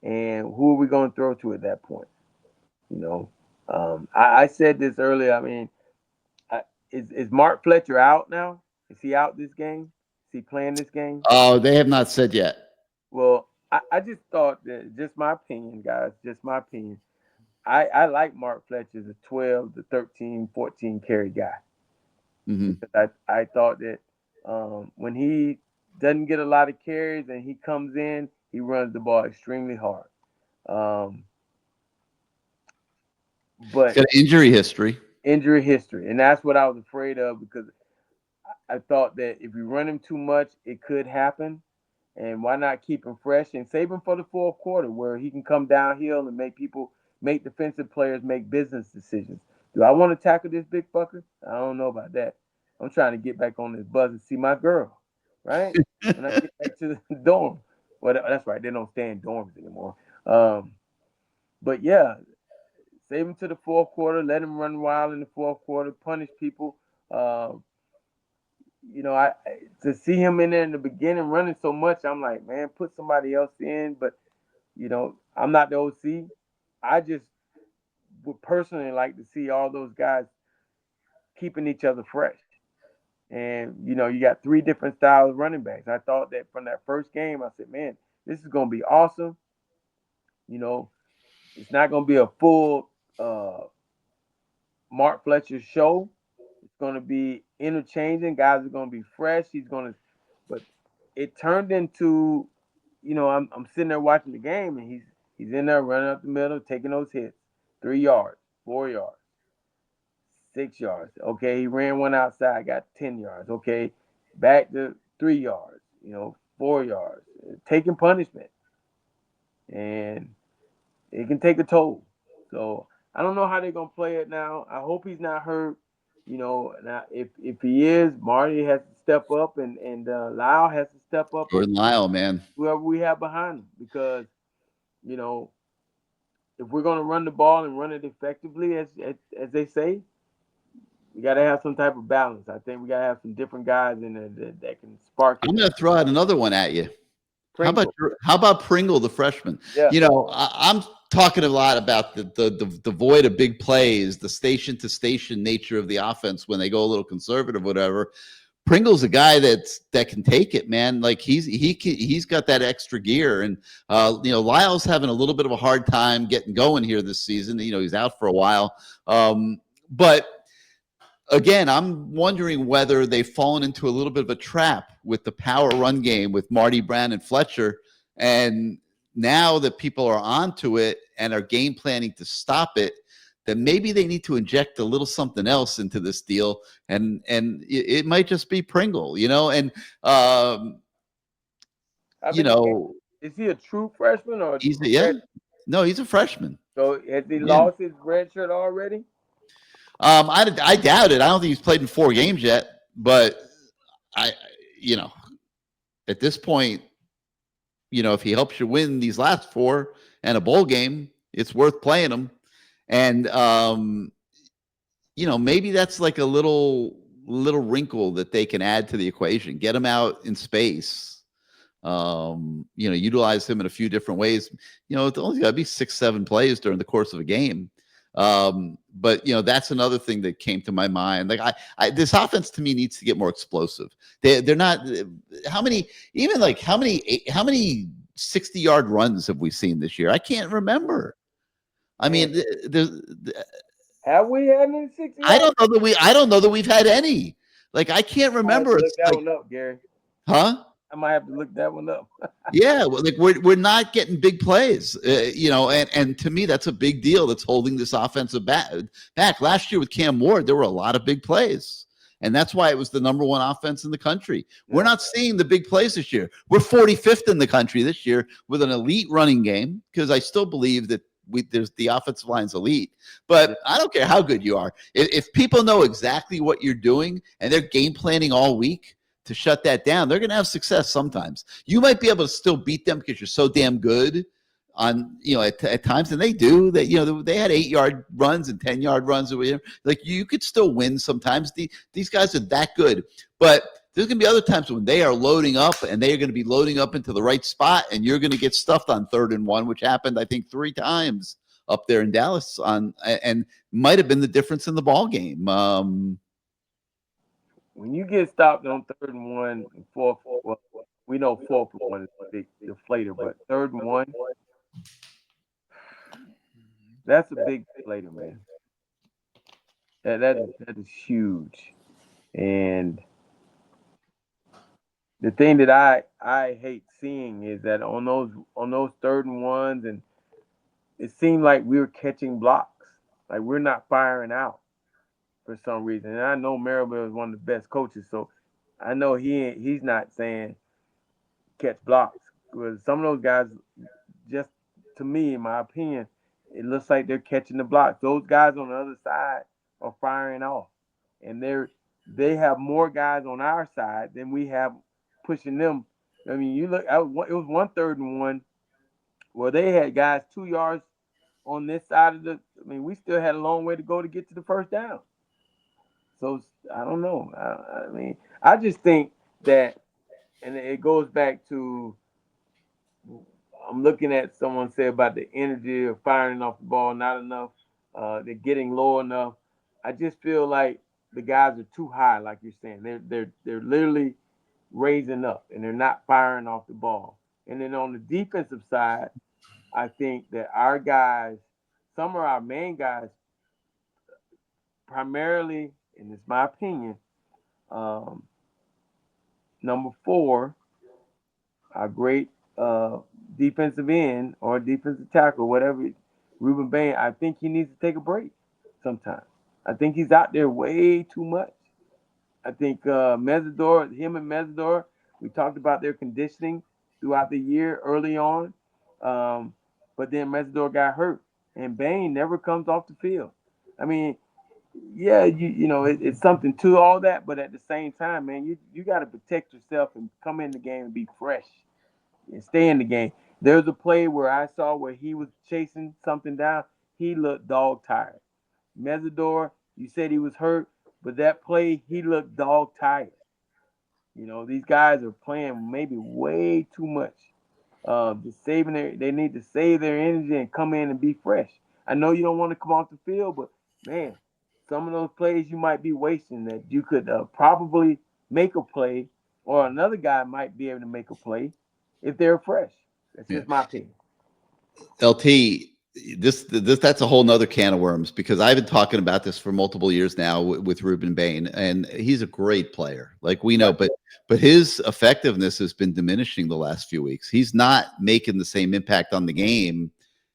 And who are we gonna throw to at that point? I said this earlier. I mean, is Mark Fletcher out now? Is he out this game? Is he playing this game? Oh, they have not said yet. Well, I just thought that, just my opinion, guys, just my opinion. I like Mark Fletcher as a 12 to 13, 14 carry guy. Mm-hmm. I thought that when he doesn't get a lot of carries and he comes in, he runs the ball extremely hard. But he's got injury history. And that's what I was afraid of because I thought that if you run him too much, it could happen. And why not keep him fresh and save him for the fourth quarter where he can come downhill and make defensive players make business decisions. Do I want to tackle this big fucker? I don't know about that. I'm trying to get back on this bus and see my girl, right? When I get back to the dorm. Well, that's right. They don't stay in dorms anymore. But yeah, save him to the fourth quarter. Let him run wild in the fourth quarter. Punish people. to see him in there in the beginning running so much, I'm like, man, put somebody else in. But I'm not the OC. I just would personally like to see all those guys keeping each other fresh. And you got three different styles of running backs. I thought that from that first game, I said, man, this is gonna be awesome. It's not gonna be a full Mark Fletcher show. It's gonna be interchanging. Guys are gonna be fresh. But it turned into, I'm sitting there watching the game, and he's in there running up the middle, taking those hits, 3 yards, 4 yards, 6 yards. Okay, he ran one outside, got 10 yards. Okay, back to 3 yards, 4 yards, taking punishment, and it can take a toll. So I don't know how they're gonna play it now. I hope he's not hurt. Now if he is, Marty has to step up, and Lyle has to step up, Jordan Lyle, man. whoever we have behind him, because you know if we're gonna run the ball and run it effectively, as they say, we got to have some type of balance. I think we got to have some different guys in there that can spark it. I'm going to throw out another one at you. Pringle. How about Pringle, the freshman? Yeah. I'm talking a lot about the void of big plays, the station to station nature of the offense when they go a little conservative, whatever. Pringle's a guy that can take it, man. Like he's got that extra gear, and Lyle's having a little bit of a hard time getting going here this season. He's out for a while, but again, I'm wondering whether they've fallen into a little bit of a trap with the power run game with Marty Brown and Fletcher. And now that people are onto it and are game planning to stop it, then maybe they need to inject a little something else into this deal. And it might just be Pringle, and is he a true freshman or he's a freshman. So has he lost his red shirt already? I doubt it. I don't think he's played in 4 games yet, but at this point, if he helps you win these last 4 and a bowl game, it's worth playing him. And, maybe that's like a little wrinkle that they can add to the equation, get him out in space, utilize him in a few different ways. It's only got to be 6-7 plays during the course of a game. But that's another thing that came to my mind. Like this offense to me needs to get more explosive. They're not. How many 60-yard runs have we seen this year? I can't remember. I mean, have we had any 60? I don't know that we've had any. Like I can't remember. Look that one up, Gary. Huh? I might have to look that one up. Yeah, well, like we're not getting big plays, and to me that's a big deal. That's holding this offensive back. Last year with Cam Ward, there were a lot of big plays, and that's why it was the number 1 offense in the country. Yeah. We're not seeing the big plays this year. We're 45th in the country this year with an elite running game, because I still believe that there's the offensive line's elite. But I don't care how good you are. If people know exactly what you're doing and they're game planning all week to shut that down, they're going to have success sometimes. You might be able to still beat them because you're so damn good on, at times, and they do that. They had 8-yard runs and 10-yard runs. Like you could still win sometimes. These guys are that good, but there's going to be other times when they are loading up, and they are going to be loading up into the right spot, and you're going to get stuffed on 3rd and 1, which happened, I think, 3 times up there in Dallas and might have been the difference in the ball game. When you get stopped on 3rd and 1 and 4th, well, we know 4th and 1 is a big deflator, but 3rd and 1, that's a big deflator, man. That is huge. And the thing that I hate seeing is that on those 3rd and 1s, and it seemed like we were catching blocks, like we're not firing out for some reason. And I know Maribel is one of the best coaches, so I know he's not saying catch blocks, because some of those guys, just to me, in my opinion, it looks like they're catching the blocks. Those guys on the other side are firing off, and they have more guys on our side than we have pushing them. I mean, you look, it was 1 3rd and 1 where they had guys 2 yards on this side of the. I mean, we still had a long way to go to get to the first down. So I don't know. I mean, I just think that, and it goes back to, I'm looking at someone say about the energy of firing off the ball, not enough. They're getting low enough. I just feel like the guys are too high, like you're saying. They're literally raising up and they're not firing off the ball. And then on the defensive side, I think that our guys, some of our main guys, primarily, and it's my opinion, um, number 4, our great defensive end or defensive tackle, whatever, Ruben Bain, I think he needs to take a break sometimes. I think he's out there way too much. I think Mesidor, him and Mesidor, we talked about their conditioning throughout the year early on, but then Mesidor got hurt, and Bain never comes off the field. I mean, yeah, it's something to all that, but at the same time, man, you got to protect yourself and come in the game and be fresh and stay in the game. There's a play where I saw where he was chasing something down. He looked dog tired. Mesidor, you said he was hurt, but that play, he looked dog tired. These guys are playing maybe way too much. Just they need to save their energy and come in and be fresh. I know you don't want to come off the field, but man, some of those plays you might be wasting that you could probably make a play, or another guy might be able to make a play if they're fresh. That's Yeah. just my opinion. LT, this that's a whole nother can of worms, because I've been talking about this for multiple years now with Ruben Bain, and he's a great player, like we know, but his effectiveness has been diminishing the last few weeks. He's not making the same impact on the game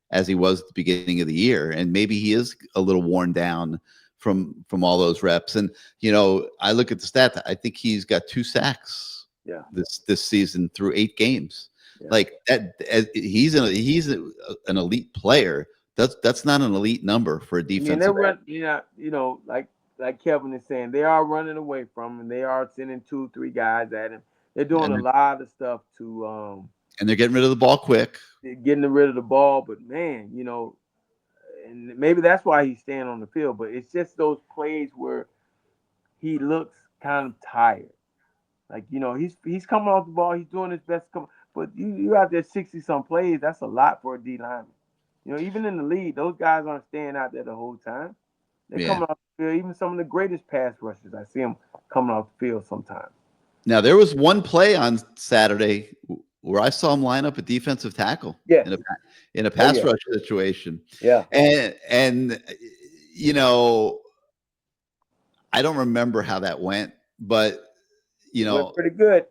as he was at the beginning of the year, and maybe he is a little worn down from all those reps. And I look at the stat, I think he's got 2 sacks this season through 8 games. Yeah. Like that, he's an elite player. That's not an elite number for a defensive. I mean, like Kevin is saying, they are running away from him. They are sending 2-3 guys at him. They're doing a lot of stuff to and they're getting rid of the ball quick. Getting rid of the ball, but man, and maybe that's why he's staying on the field. But it's just those plays where he looks kind of tired. Like he's coming off the ball, he's doing his best. But you out there 60-some plays. That's a lot for a D lineman. Even in the league, those guys aren't staying out there the whole time. They're coming off the field. Even some of the greatest pass rushers, I see them coming off the field sometimes. Now, there was one play on Saturday where I saw him line up a defensive tackle in a pass rush situation. Yeah. And I don't remember how that went, but it went pretty good.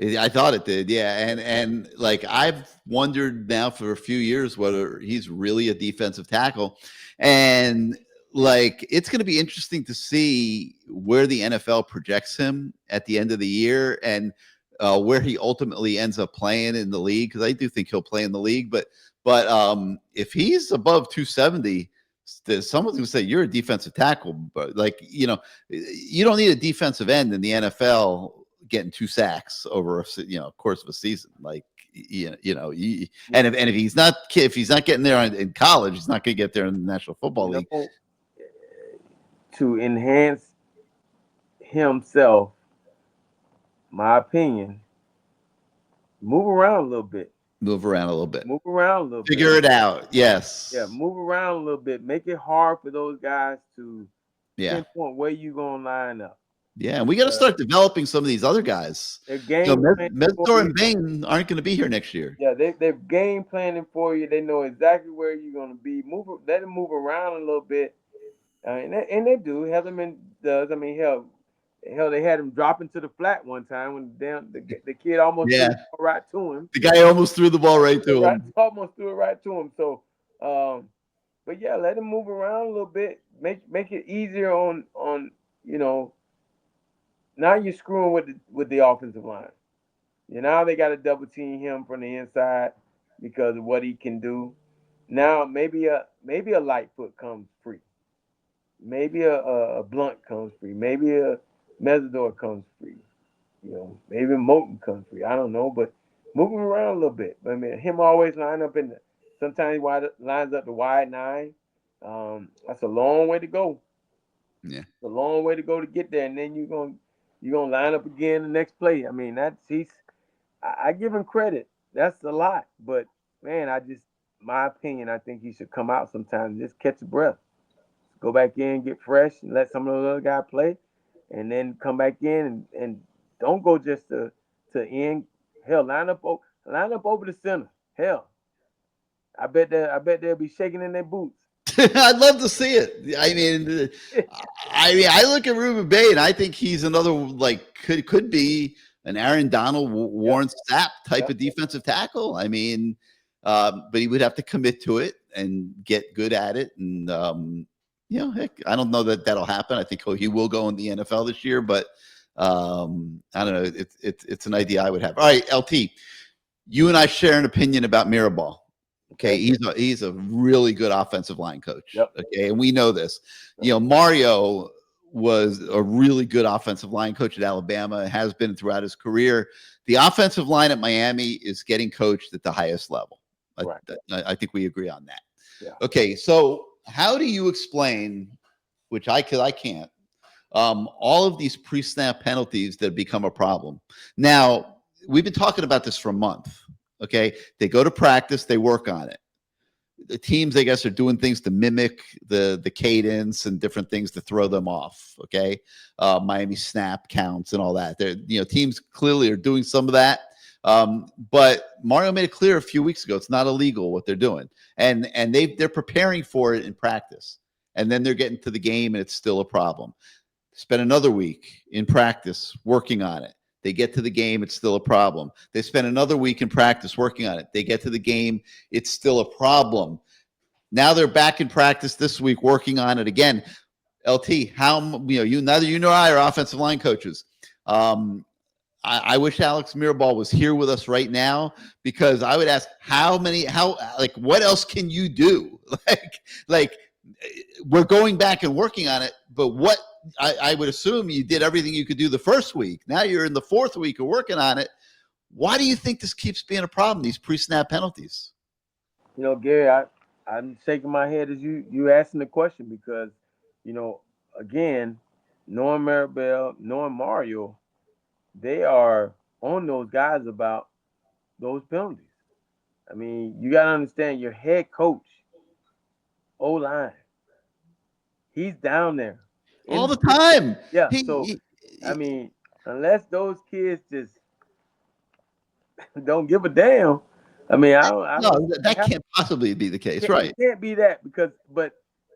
I thought it did, yeah. And like I've wondered now for a few years whether he's really a defensive tackle. And like it's going to be interesting to see where the NFL projects him at the end of the year, and where he ultimately ends up playing in the league, because I do think he'll play in the league. But if he's above 270, someone's going to say you're a defensive tackle. But like you don't need a defensive end in the NFL getting 2 sacks over a course of a season. Like and if he's not getting there in college, he's not going to get there in the National Football League. To enhance himself, my opinion, move around a little bit. Figure it out. Yes. Yeah, move around a little bit. Make it hard for those guys to pinpoint where you're going to line up. Yeah, and we got to start developing some of these other guys. Mesidor and Bain aren't going to be here next year. Yeah, they're game planning for you. They know exactly where you're going to be. Let them move around a little bit, and they do. Heatherman does. I mean, hell, they had him dropping to the flat one time when the kid almost threw the ball right to him. The guy almost threw the ball right to him. Almost threw it right to him. So, but yeah, let him move around a little bit. Make it easier on. Now you're screwing with the offensive line. Now they got to double team him from the inside because of what he can do. Now maybe a Lightfoot comes free. Maybe a Blunt comes free. Maybe a Mesidor comes free. Maybe Moten comes free. I don't know, but move him around a little bit. I mean, him always line up sometimes he lines up the wide 9. That's a long way to go. Yeah. It's a long way to go to get there, and then you're gonna line up again the next play. I mean, I give him credit. That's a lot, but man, my opinion, I think he should come out sometime and just catch a breath, go back in, get fresh, and let some of the other guys play, and then come back in and don't go just to end. Hell, line up over the center. Hell, I bet they'll be shaking in their boots. I'd love to see it. I look at Ruben Bay and I think he's another like could be an Aaron Donald, Warren Sapp type of defensive tackle. But he would have to commit to it and get good at it. And heck, I don't know that that'll happen. I think he will go in the NFL this year, but I don't know. It's an idea I would have. All right, LT, you and I share an opinion about Mirabal. Okay, he's a really good offensive line coach. Yep. Okay, and we know this. Mario was a really good offensive line coach at Alabama, has been throughout his career. The offensive line at Miami is getting coached at the highest level. Right. I think we agree on that. Yeah. Okay, so how do you explain, which I can't, all of these pre-snap penalties that become a problem? Now, we've been talking about this for a month. Okay, they go to practice, they work on it. The teams, I guess, are doing things to mimic the cadence and different things to throw them off. Okay, Miami snap counts and all that. Teams clearly are doing some of that. But Mario made it clear a few weeks ago it's not illegal what they're doing, and they're preparing for it in practice, and then they're getting to the game and it's still a problem. Spend another week in practice working on it. They get to the game, it's still a problem. They spend another week in practice working on it. They get to the game, it's still a problem. Now they're back in practice this week working on it again. LT, neither you nor I are offensive line coaches. I wish Alex Mirabal was here with us right now, because I would ask what else can you do? Like we're going back and working on it, but what I would assume you did everything you could do the first week. Now you're in the fourth week of working on it. Why do you think this keeps being a problem, these pre-snap penalties? Gary, I'm shaking my head as you asking the question, because, again, knowing Maribel, knowing Mario, they are on those guys about those penalties. I mean, you got to understand, your head coach, O-line, he's down there all the time. Yeah. I mean, unless those kids just don't give a damn. I mean, that can't possibly be the case, right? It can't be that, but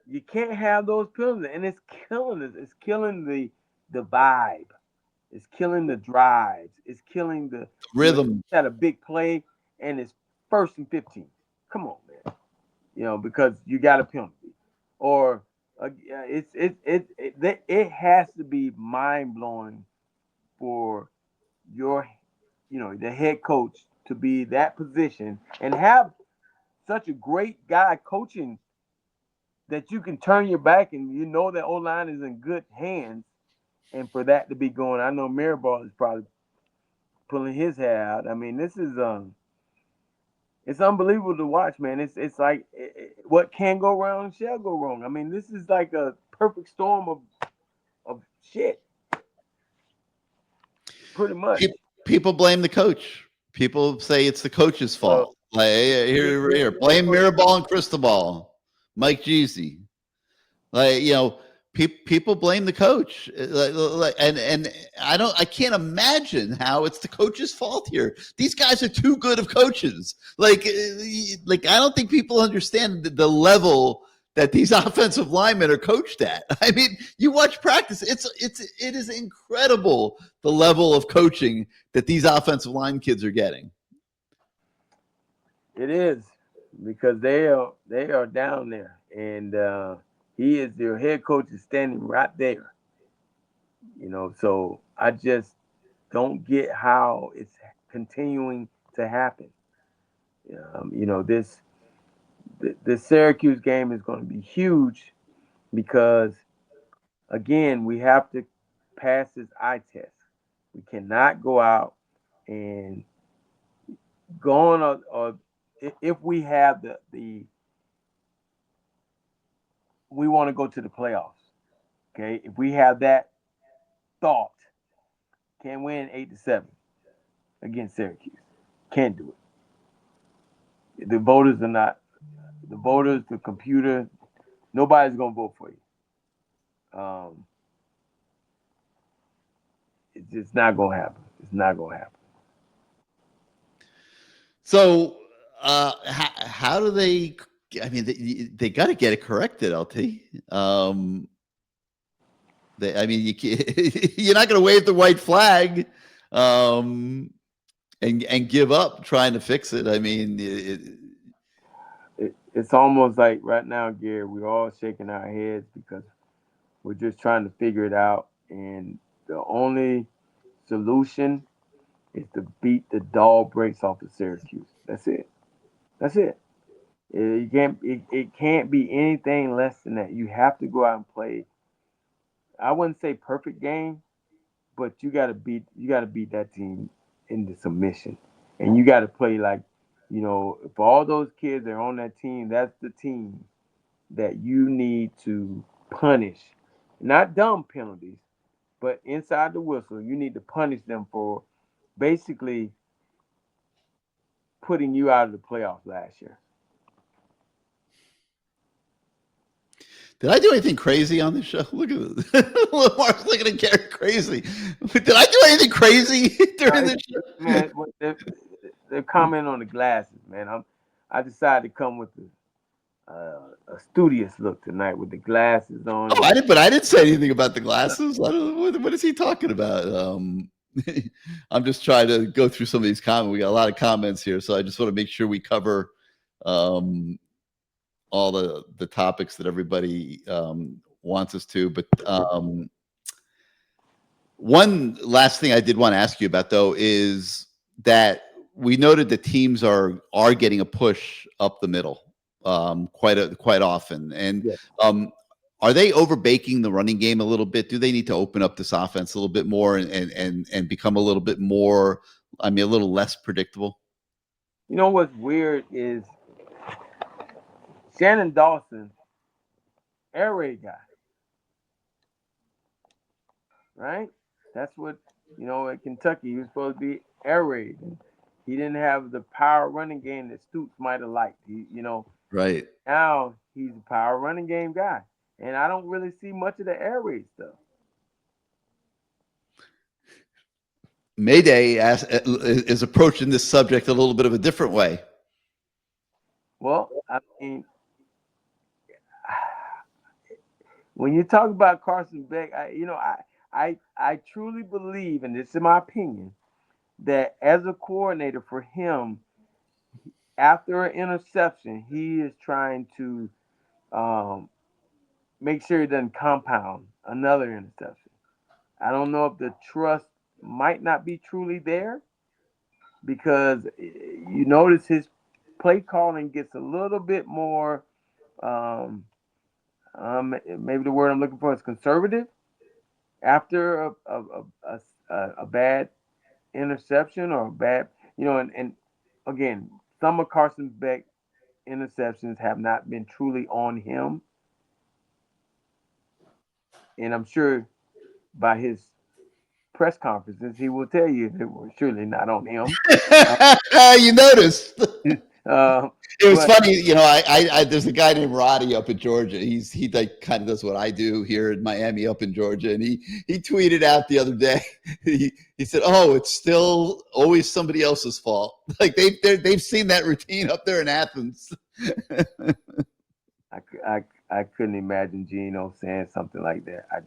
you can't have those penalties, and it's killing us. It's killing the vibe. It's killing the drives. It's killing the rhythm. Had a big play, and it's 1st and 15. Come on, man. Because you got a penalty, or it has to be mind blowing for the head coach to be that position and have such a great guy coaching that you can turn your back and that O-line is in good hands, and for that to be going, I know Mirabal is probably pulling his hair out. I mean, this is it's unbelievable to watch, man. It's like what can go wrong shall go wrong. I mean, this is like a perfect storm of shit. Pretty much. People blame the coach. People say it's the coach's fault. Here, blame Mirabal and Cristobal, Mike Jeezy. People blame the coach, and I can't imagine how it's the coach's fault here. These guys are too good of coaches. I don't think people understand the level that these offensive linemen are coached at. I mean, you watch practice; it is incredible the level of coaching that these offensive line kids are getting. It is, because they are down there, and their head coach is standing right there. So I just don't get how it's continuing to happen. The Syracuse game is going to be huge, because again, we have to pass this eye test. We cannot go out and go on or if we have we want to go to the playoffs. Okay, if we have that thought, can't win 8-7 against Syracuse. Can't do it. The voters are not. The voters, the computer, nobody's gonna vote for you. It's just not gonna happen. It's not gonna happen. So, how do they? I mean, they got to get it corrected, LT. I mean, you're not going to wave the white flag, and give up trying to fix it. I mean, It's almost like right now, Gary, we're all shaking our heads because we're just trying to figure it out, and the only solution is to beat the dog breaks off of Syracuse. That's it. That's it. It can't be anything less than that. You have to go out and play. I wouldn't say perfect game, but you gotta beat that team into submission. And you gotta play like, if all those kids are on that team, that's the team that you need to punish. Not dumb penalties, but inside the whistle, you need to punish them for basically putting you out of the playoffs last year. did I do anything crazy on this show? Look at this. Lamar's looking at Gary crazy. Did I do anything crazy during this show? Man, the comment on the glasses, man. I decided to come with a studious look tonight with the glasses on. Oh, I didn't say anything about the glasses. I don't know what is he talking about. I'm just trying to go through some of these comments. We got a lot of comments here, so I just want to make sure we cover all the topics that everybody wants us to. But one last thing I did want to ask you about, though, is that we noted that teams are getting a push up the middle quite often, and yes. Are they overbaking the running game a little bit? Do they need to open up this offense a little bit more and become a little bit more, a little less predictable? You know what's weird is Shannon Dawson, air raid guy, right? That's what, at Kentucky, he was supposed to be air raid. He didn't have the power running game that Stoops might have liked. Right. Now he's a power running game guy. And I don't really see much of the air raid stuff. Mayday is approaching this subject a little bit of a different way. Well, I mean, when you talk about Carson Beck, I truly believe, and this is my opinion, that as a coordinator for him, after an interception, he is trying to make sure he doesn't compound another interception. I don't know if the trust might not be truly there, because you notice his play calling gets a little bit more, maybe the word I'm looking for is conservative after a bad interception or a bad, and again, some of Carson Beck's interceptions have not been truly on him. And I'm sure by his press conferences, he will tell you it was surely not on him. You noticed. It was but, funny, I there's a guy named Roddy up in Georgia. He like kind of does what I do here in Miami up in Georgia, and he tweeted out the other day. He said, "Oh, it's still always somebody else's fault." Like they've seen that routine up there in Athens. I couldn't imagine Gino saying something like that. I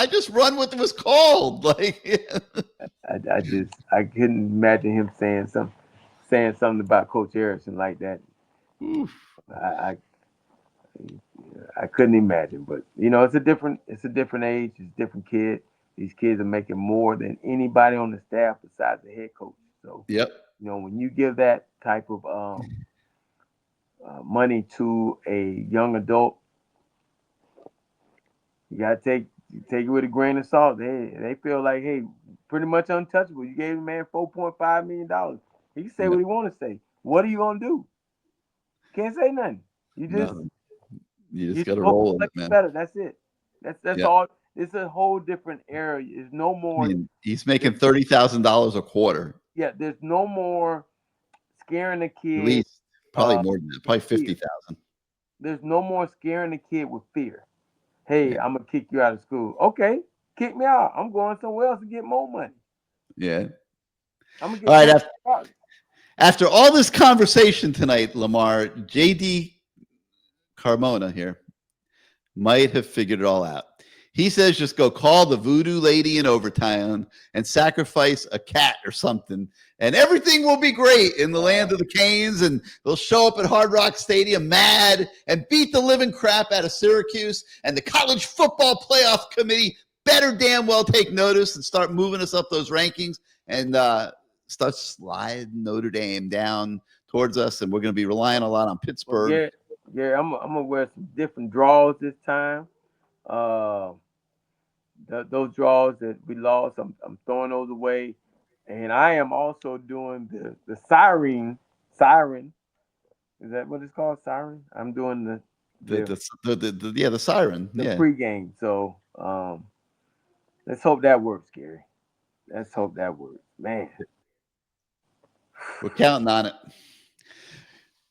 just run what was called. Like I couldn't imagine him saying something about Coach Harrison like that. Oof. I couldn't imagine, but it's a different age, it's a different kid. These kids are making more than anybody on the staff besides the head coach. So yep. When you give that type of money to a young adult, you gotta take it with a grain of salt. They feel like, hey, pretty much untouchable. You gave the man $4.5 million. He can say what he want to say. What are you gonna do? Can't say nothing. You just got to roll with it, man. Better. That's it. That's Yeah. all. It's a whole different era. There's no I more. mean, he's making $30,000 a quarter, Yeah, there's no more scaring the at kid. least. Probably more than that. Probably Fear. 50,000. There's no more scaring the kid with fear. Hey, Yeah. I'm gonna kick you out of school. Okay, kick me out. I'm going somewhere else to get more money. Yeah. I'm gonna get All right. $200. After all this conversation tonight, Lamar, JD Carmona here might have figured it all out. He says just go call the voodoo lady in Overtown and sacrifice a cat or something, and everything will be great in the land of the Canes, and they'll show up at Hard Rock Stadium mad and beat the living crap out of Syracuse, and the college football playoff committee better damn well take notice and start moving us up those rankings and start sliding Notre Dame down towards us, and we're going to be relying a lot on Pittsburgh. Yeah, I'm gonna wear some different draws this time. Those draws that we lost, I'm throwing those away, and I am also doing the siren. Is that what it's called? Siren. I'm doing The siren. the Yeah. pregame. So let's hope that works, Gary. Let's hope that works, man. We're counting on it.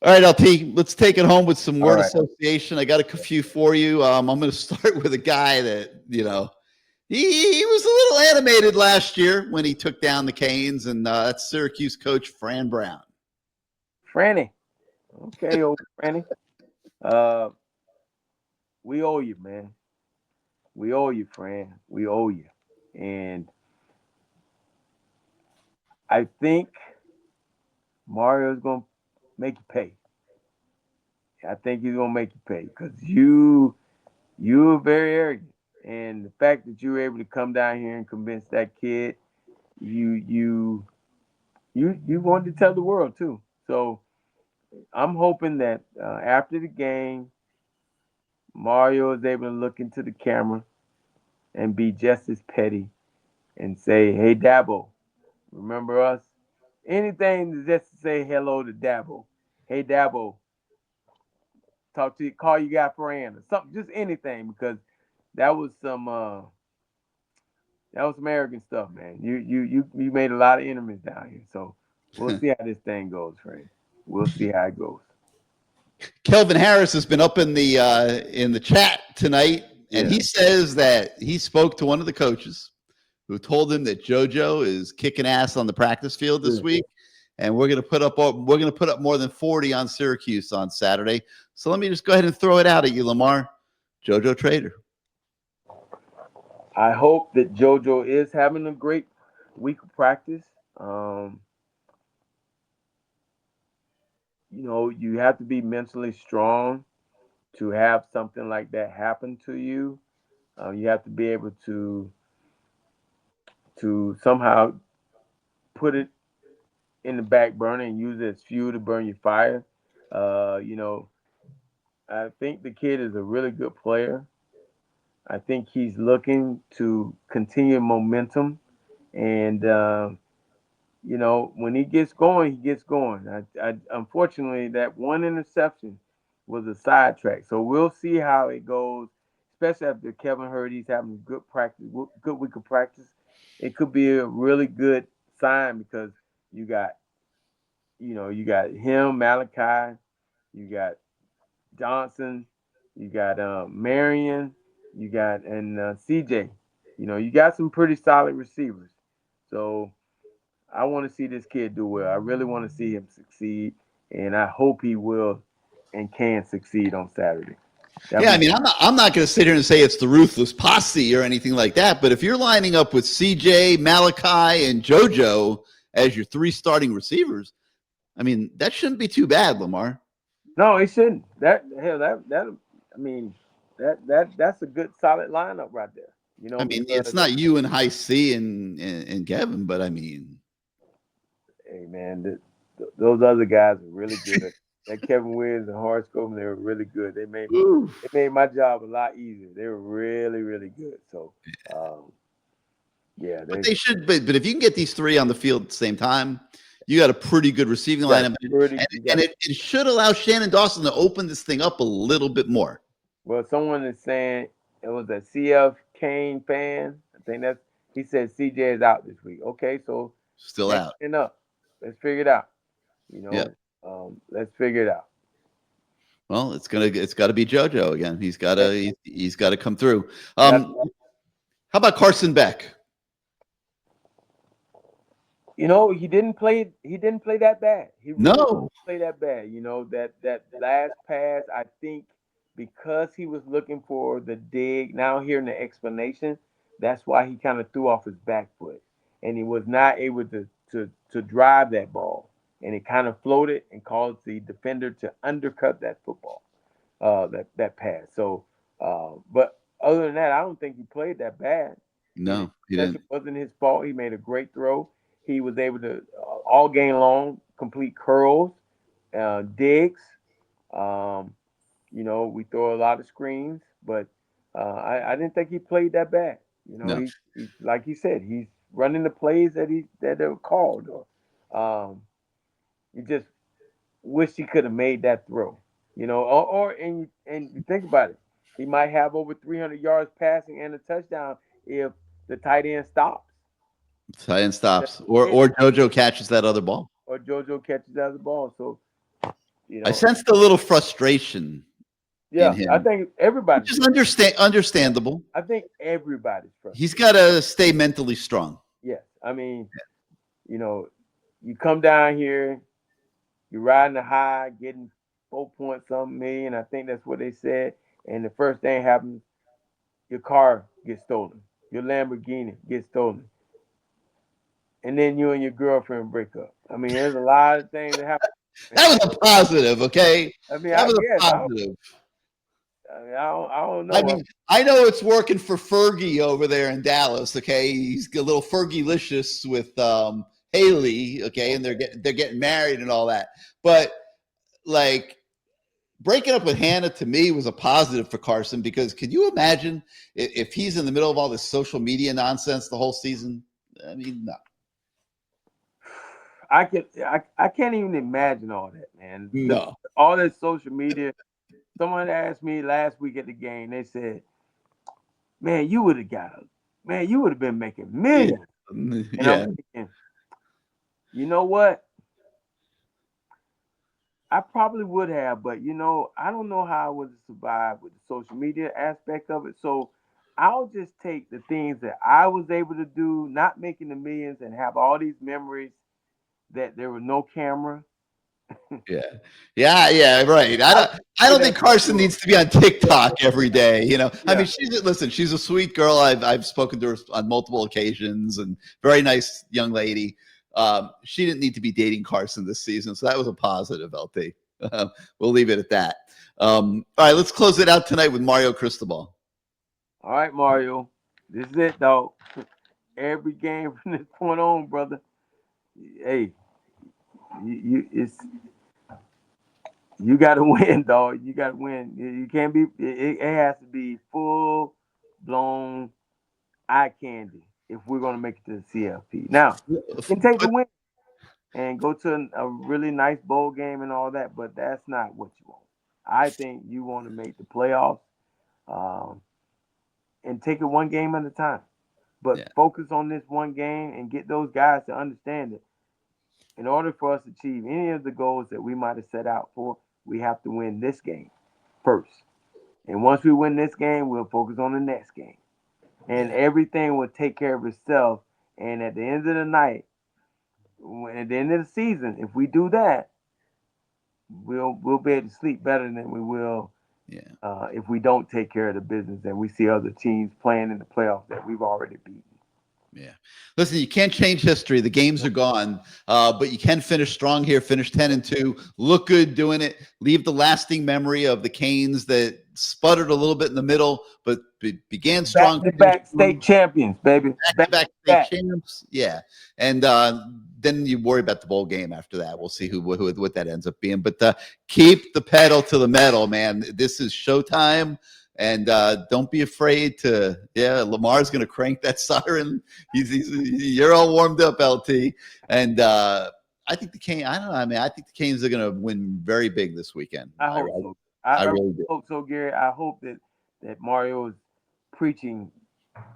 All right, LT, let's take it home with some word association. I got a few for you. I'm going to start with a guy that, he was a little animated last year when he took down the Canes, and that's Syracuse coach Fran Brown. Franny. Okay, old Franny. We owe you, man. We owe you, Fran. We owe you. And I think Mario's going to make you pay. I think he's going to make you pay because you're very arrogant. And the fact that you were able to come down here and convince that kid, you wanted to tell the world too. So I'm hoping that after the game, Mario is able to look into the camera and be just as petty and say, "Hey, Dabo, remember us?" Anything just to say hello to Dabo. Hey, Dabo, call you guy Fran or something, just anything, because that was some arrogant stuff, man. You made a lot of enemies down here, so we'll see how this thing goes, Fran. We'll see how it goes. Kelvin Harris has been up in the chat tonight, and he says that he spoke to one of the coaches who told him that JoJo is kicking ass on the practice field this week, and we're going to put up more than 40 on Syracuse on Saturday. So let me just go ahead and throw it out at you, Lamar. JoJo Trader. I hope that JoJo is having a great week of practice. You have to be mentally strong to have something like that happen to you. You have to be able to somehow put it in the back burner and use it as fuel to burn your fire. I think the kid is a really good player. I think he's looking to continue momentum, and when he gets going, he gets going. Unfortunately, that one interception was a sidetrack. So we'll see how it goes, especially after Kevin heard he's having good week of practice. It could be a really good sign because you got him, Malachi, you got Johnson, you got Marion, you got CJ. You got some pretty solid receivers. So I want to see this kid do well. I really want to see him succeed, and I hope he will and can succeed on Saturday. I'm not going to sit here and say it's the ruthless posse or anything like that, but if you're lining up with CJ, Malachi, and JoJo as your three starting receivers, that shouldn't be too bad, Lamar. No, it shouldn't. That's a good solid lineup right there. It's not you and High C and Kevin, but hey man, those other guys are really good. That Kevin Williams and Horace Coleman, they were really good. They made my job a lot easier. They were really, really good. So, but they should. But if you can get these three on the field at the same time, you got a pretty good receiving lineup, and it should allow Shannon Dawson to open this thing up a little bit more. Well, someone is saying It was a CF Kane fan. I think that's he said CJ is out this week. Okay, so Still next out. thing up. Let's figure it out. You Yeah. know, let's figure it out. Well, it's got to be JoJo again. He's got to come through. That's, How about Carson Beck? he didn't play. He didn't play that bad. He really No. didn't play that bad. That last pass. I think because he was looking for the dig. Now hearing the explanation, that's why he kind of threw off his back foot, and he was not able to drive that ball, and it kind of floated and caused the defender to undercut that football, that pass. So, but other than that, I don't think he played that bad. No, he It didn't. wasn't his fault. He made a great throw. He was able to all game long complete curls, digs. Um, we throw a lot of screens, but I didn't think he played that bad. No. He like he said, he's running the plays that they were called. You just wish he could have made that throw. And you think about it, he might have over 300 yards passing and a touchdown if the tight end stops. Tight end stops, or JoJo catches that other ball. Or JoJo catches out of the ball. So, I sensed a little frustration in him. I think everybody. Which is understandable. I think everybody's frustrated. He's got to stay mentally strong. Yes. I mean, you come down here, you're riding the high, getting 4 point something million. I think that's what they said. And the first thing happens, your car gets stolen. Your Lamborghini gets stolen. And then you and your girlfriend break up. I mean, there's a lot of things that happen. That was a positive, okay? I mean, that was a positive. I don't know. I mean, I know it's working for Fergie over there in Dallas, okay? He's a little Fergie-licious with Haley, okay? And they're getting married and all that. But, like, breaking up with Hannah to me was a positive for Carson, because can you imagine if he's in the middle of all this social media nonsense the whole season? I mean, no. I can't even imagine all that, man. No. All that social media. Someone asked me last week at the game. They said, "Man, you would have been making millions." Yeah. And I'm thinking, you know what? I probably would have, but I don't know how I would have survived with the social media aspect of it. So I'll just take the things that I was able to do, not making the millions, and have all these memories that there was no camera. Yeah, right. I don't think Carson needs to be on TikTok every day. I mean, she's a sweet girl. I've spoken to her on multiple occasions, and very nice young lady. She didn't need to be dating Carson this season, so that was a positive, LT. We'll leave it at that. All right, let's close it out tonight with Mario Cristobal. All right, Mario. This is it, dog. Every game from this point on, brother. Hey, you got to win, dog. You got to win. You can't be. It has to be full blown eye candy if we're gonna make it to the CFP. Now, you can take the win and go to a really nice bowl game and all that, but that's not what you want. I think you want to make the playoffs, and take it one game at a time. But focus on this one game and get those guys to understand it. In order for us to achieve any of the goals that we might have set out for, we have to win this game first. And once we win this game, we'll focus on the next game. And everything will take care of itself. And at the end of the night, at the end of the season, if we do that, we'll be able to sleep better than we will if we don't take care of the business and we see other teams playing in the playoffs that we've already beaten. Yeah. Listen, you can't change history. The games are gone, but you can finish strong here, finish 10-2, look good doing it, leave the lasting memory of the Canes that sputtered a little bit in the middle, but began strong. Back state champions, baby. Back state champs. Yeah. And then you worry about the bowl game after that. We'll see what that ends up being. But keep the pedal to the metal, man. This is showtime. And don't be afraid to, Lamar's going to crank that siren. You're all warmed up, LT. And I think the Canes, I don't know. I mean, I think the Canes are going to win very big this weekend. I hope so. I really hope so, Gary. I hope that Mario is preaching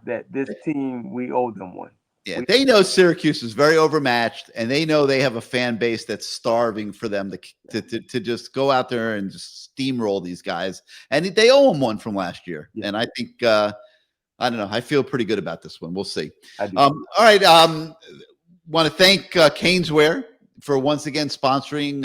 that this team, we owe them one. Yeah, they know Syracuse is very overmatched, and they know they have a fan base that's starving for them to just go out there and just steamroll these guys. And they owe them one from last year. Yeah. And I think, I don't know, I feel pretty good about this one. We'll see. I do. All right. Want to thank CaneSport for once again sponsoring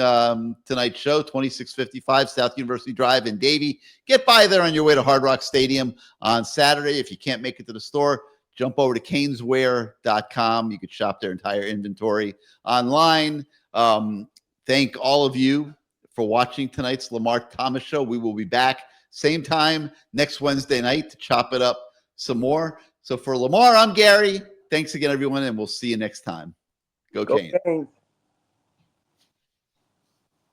tonight's show, 2655 South University Drive in Davie. Get by there on your way to Hard Rock Stadium on Saturday. If you can't make it to the store, jump over to caneswear.com. You could shop their entire inventory online. Thank all of you for watching tonight's Lamar Thomas Show. We will be back same time next Wednesday night to chop it up some more. So for Lamar, I'm Gary. Thanks again, everyone, and we'll see you next time. Go Canes. Canes.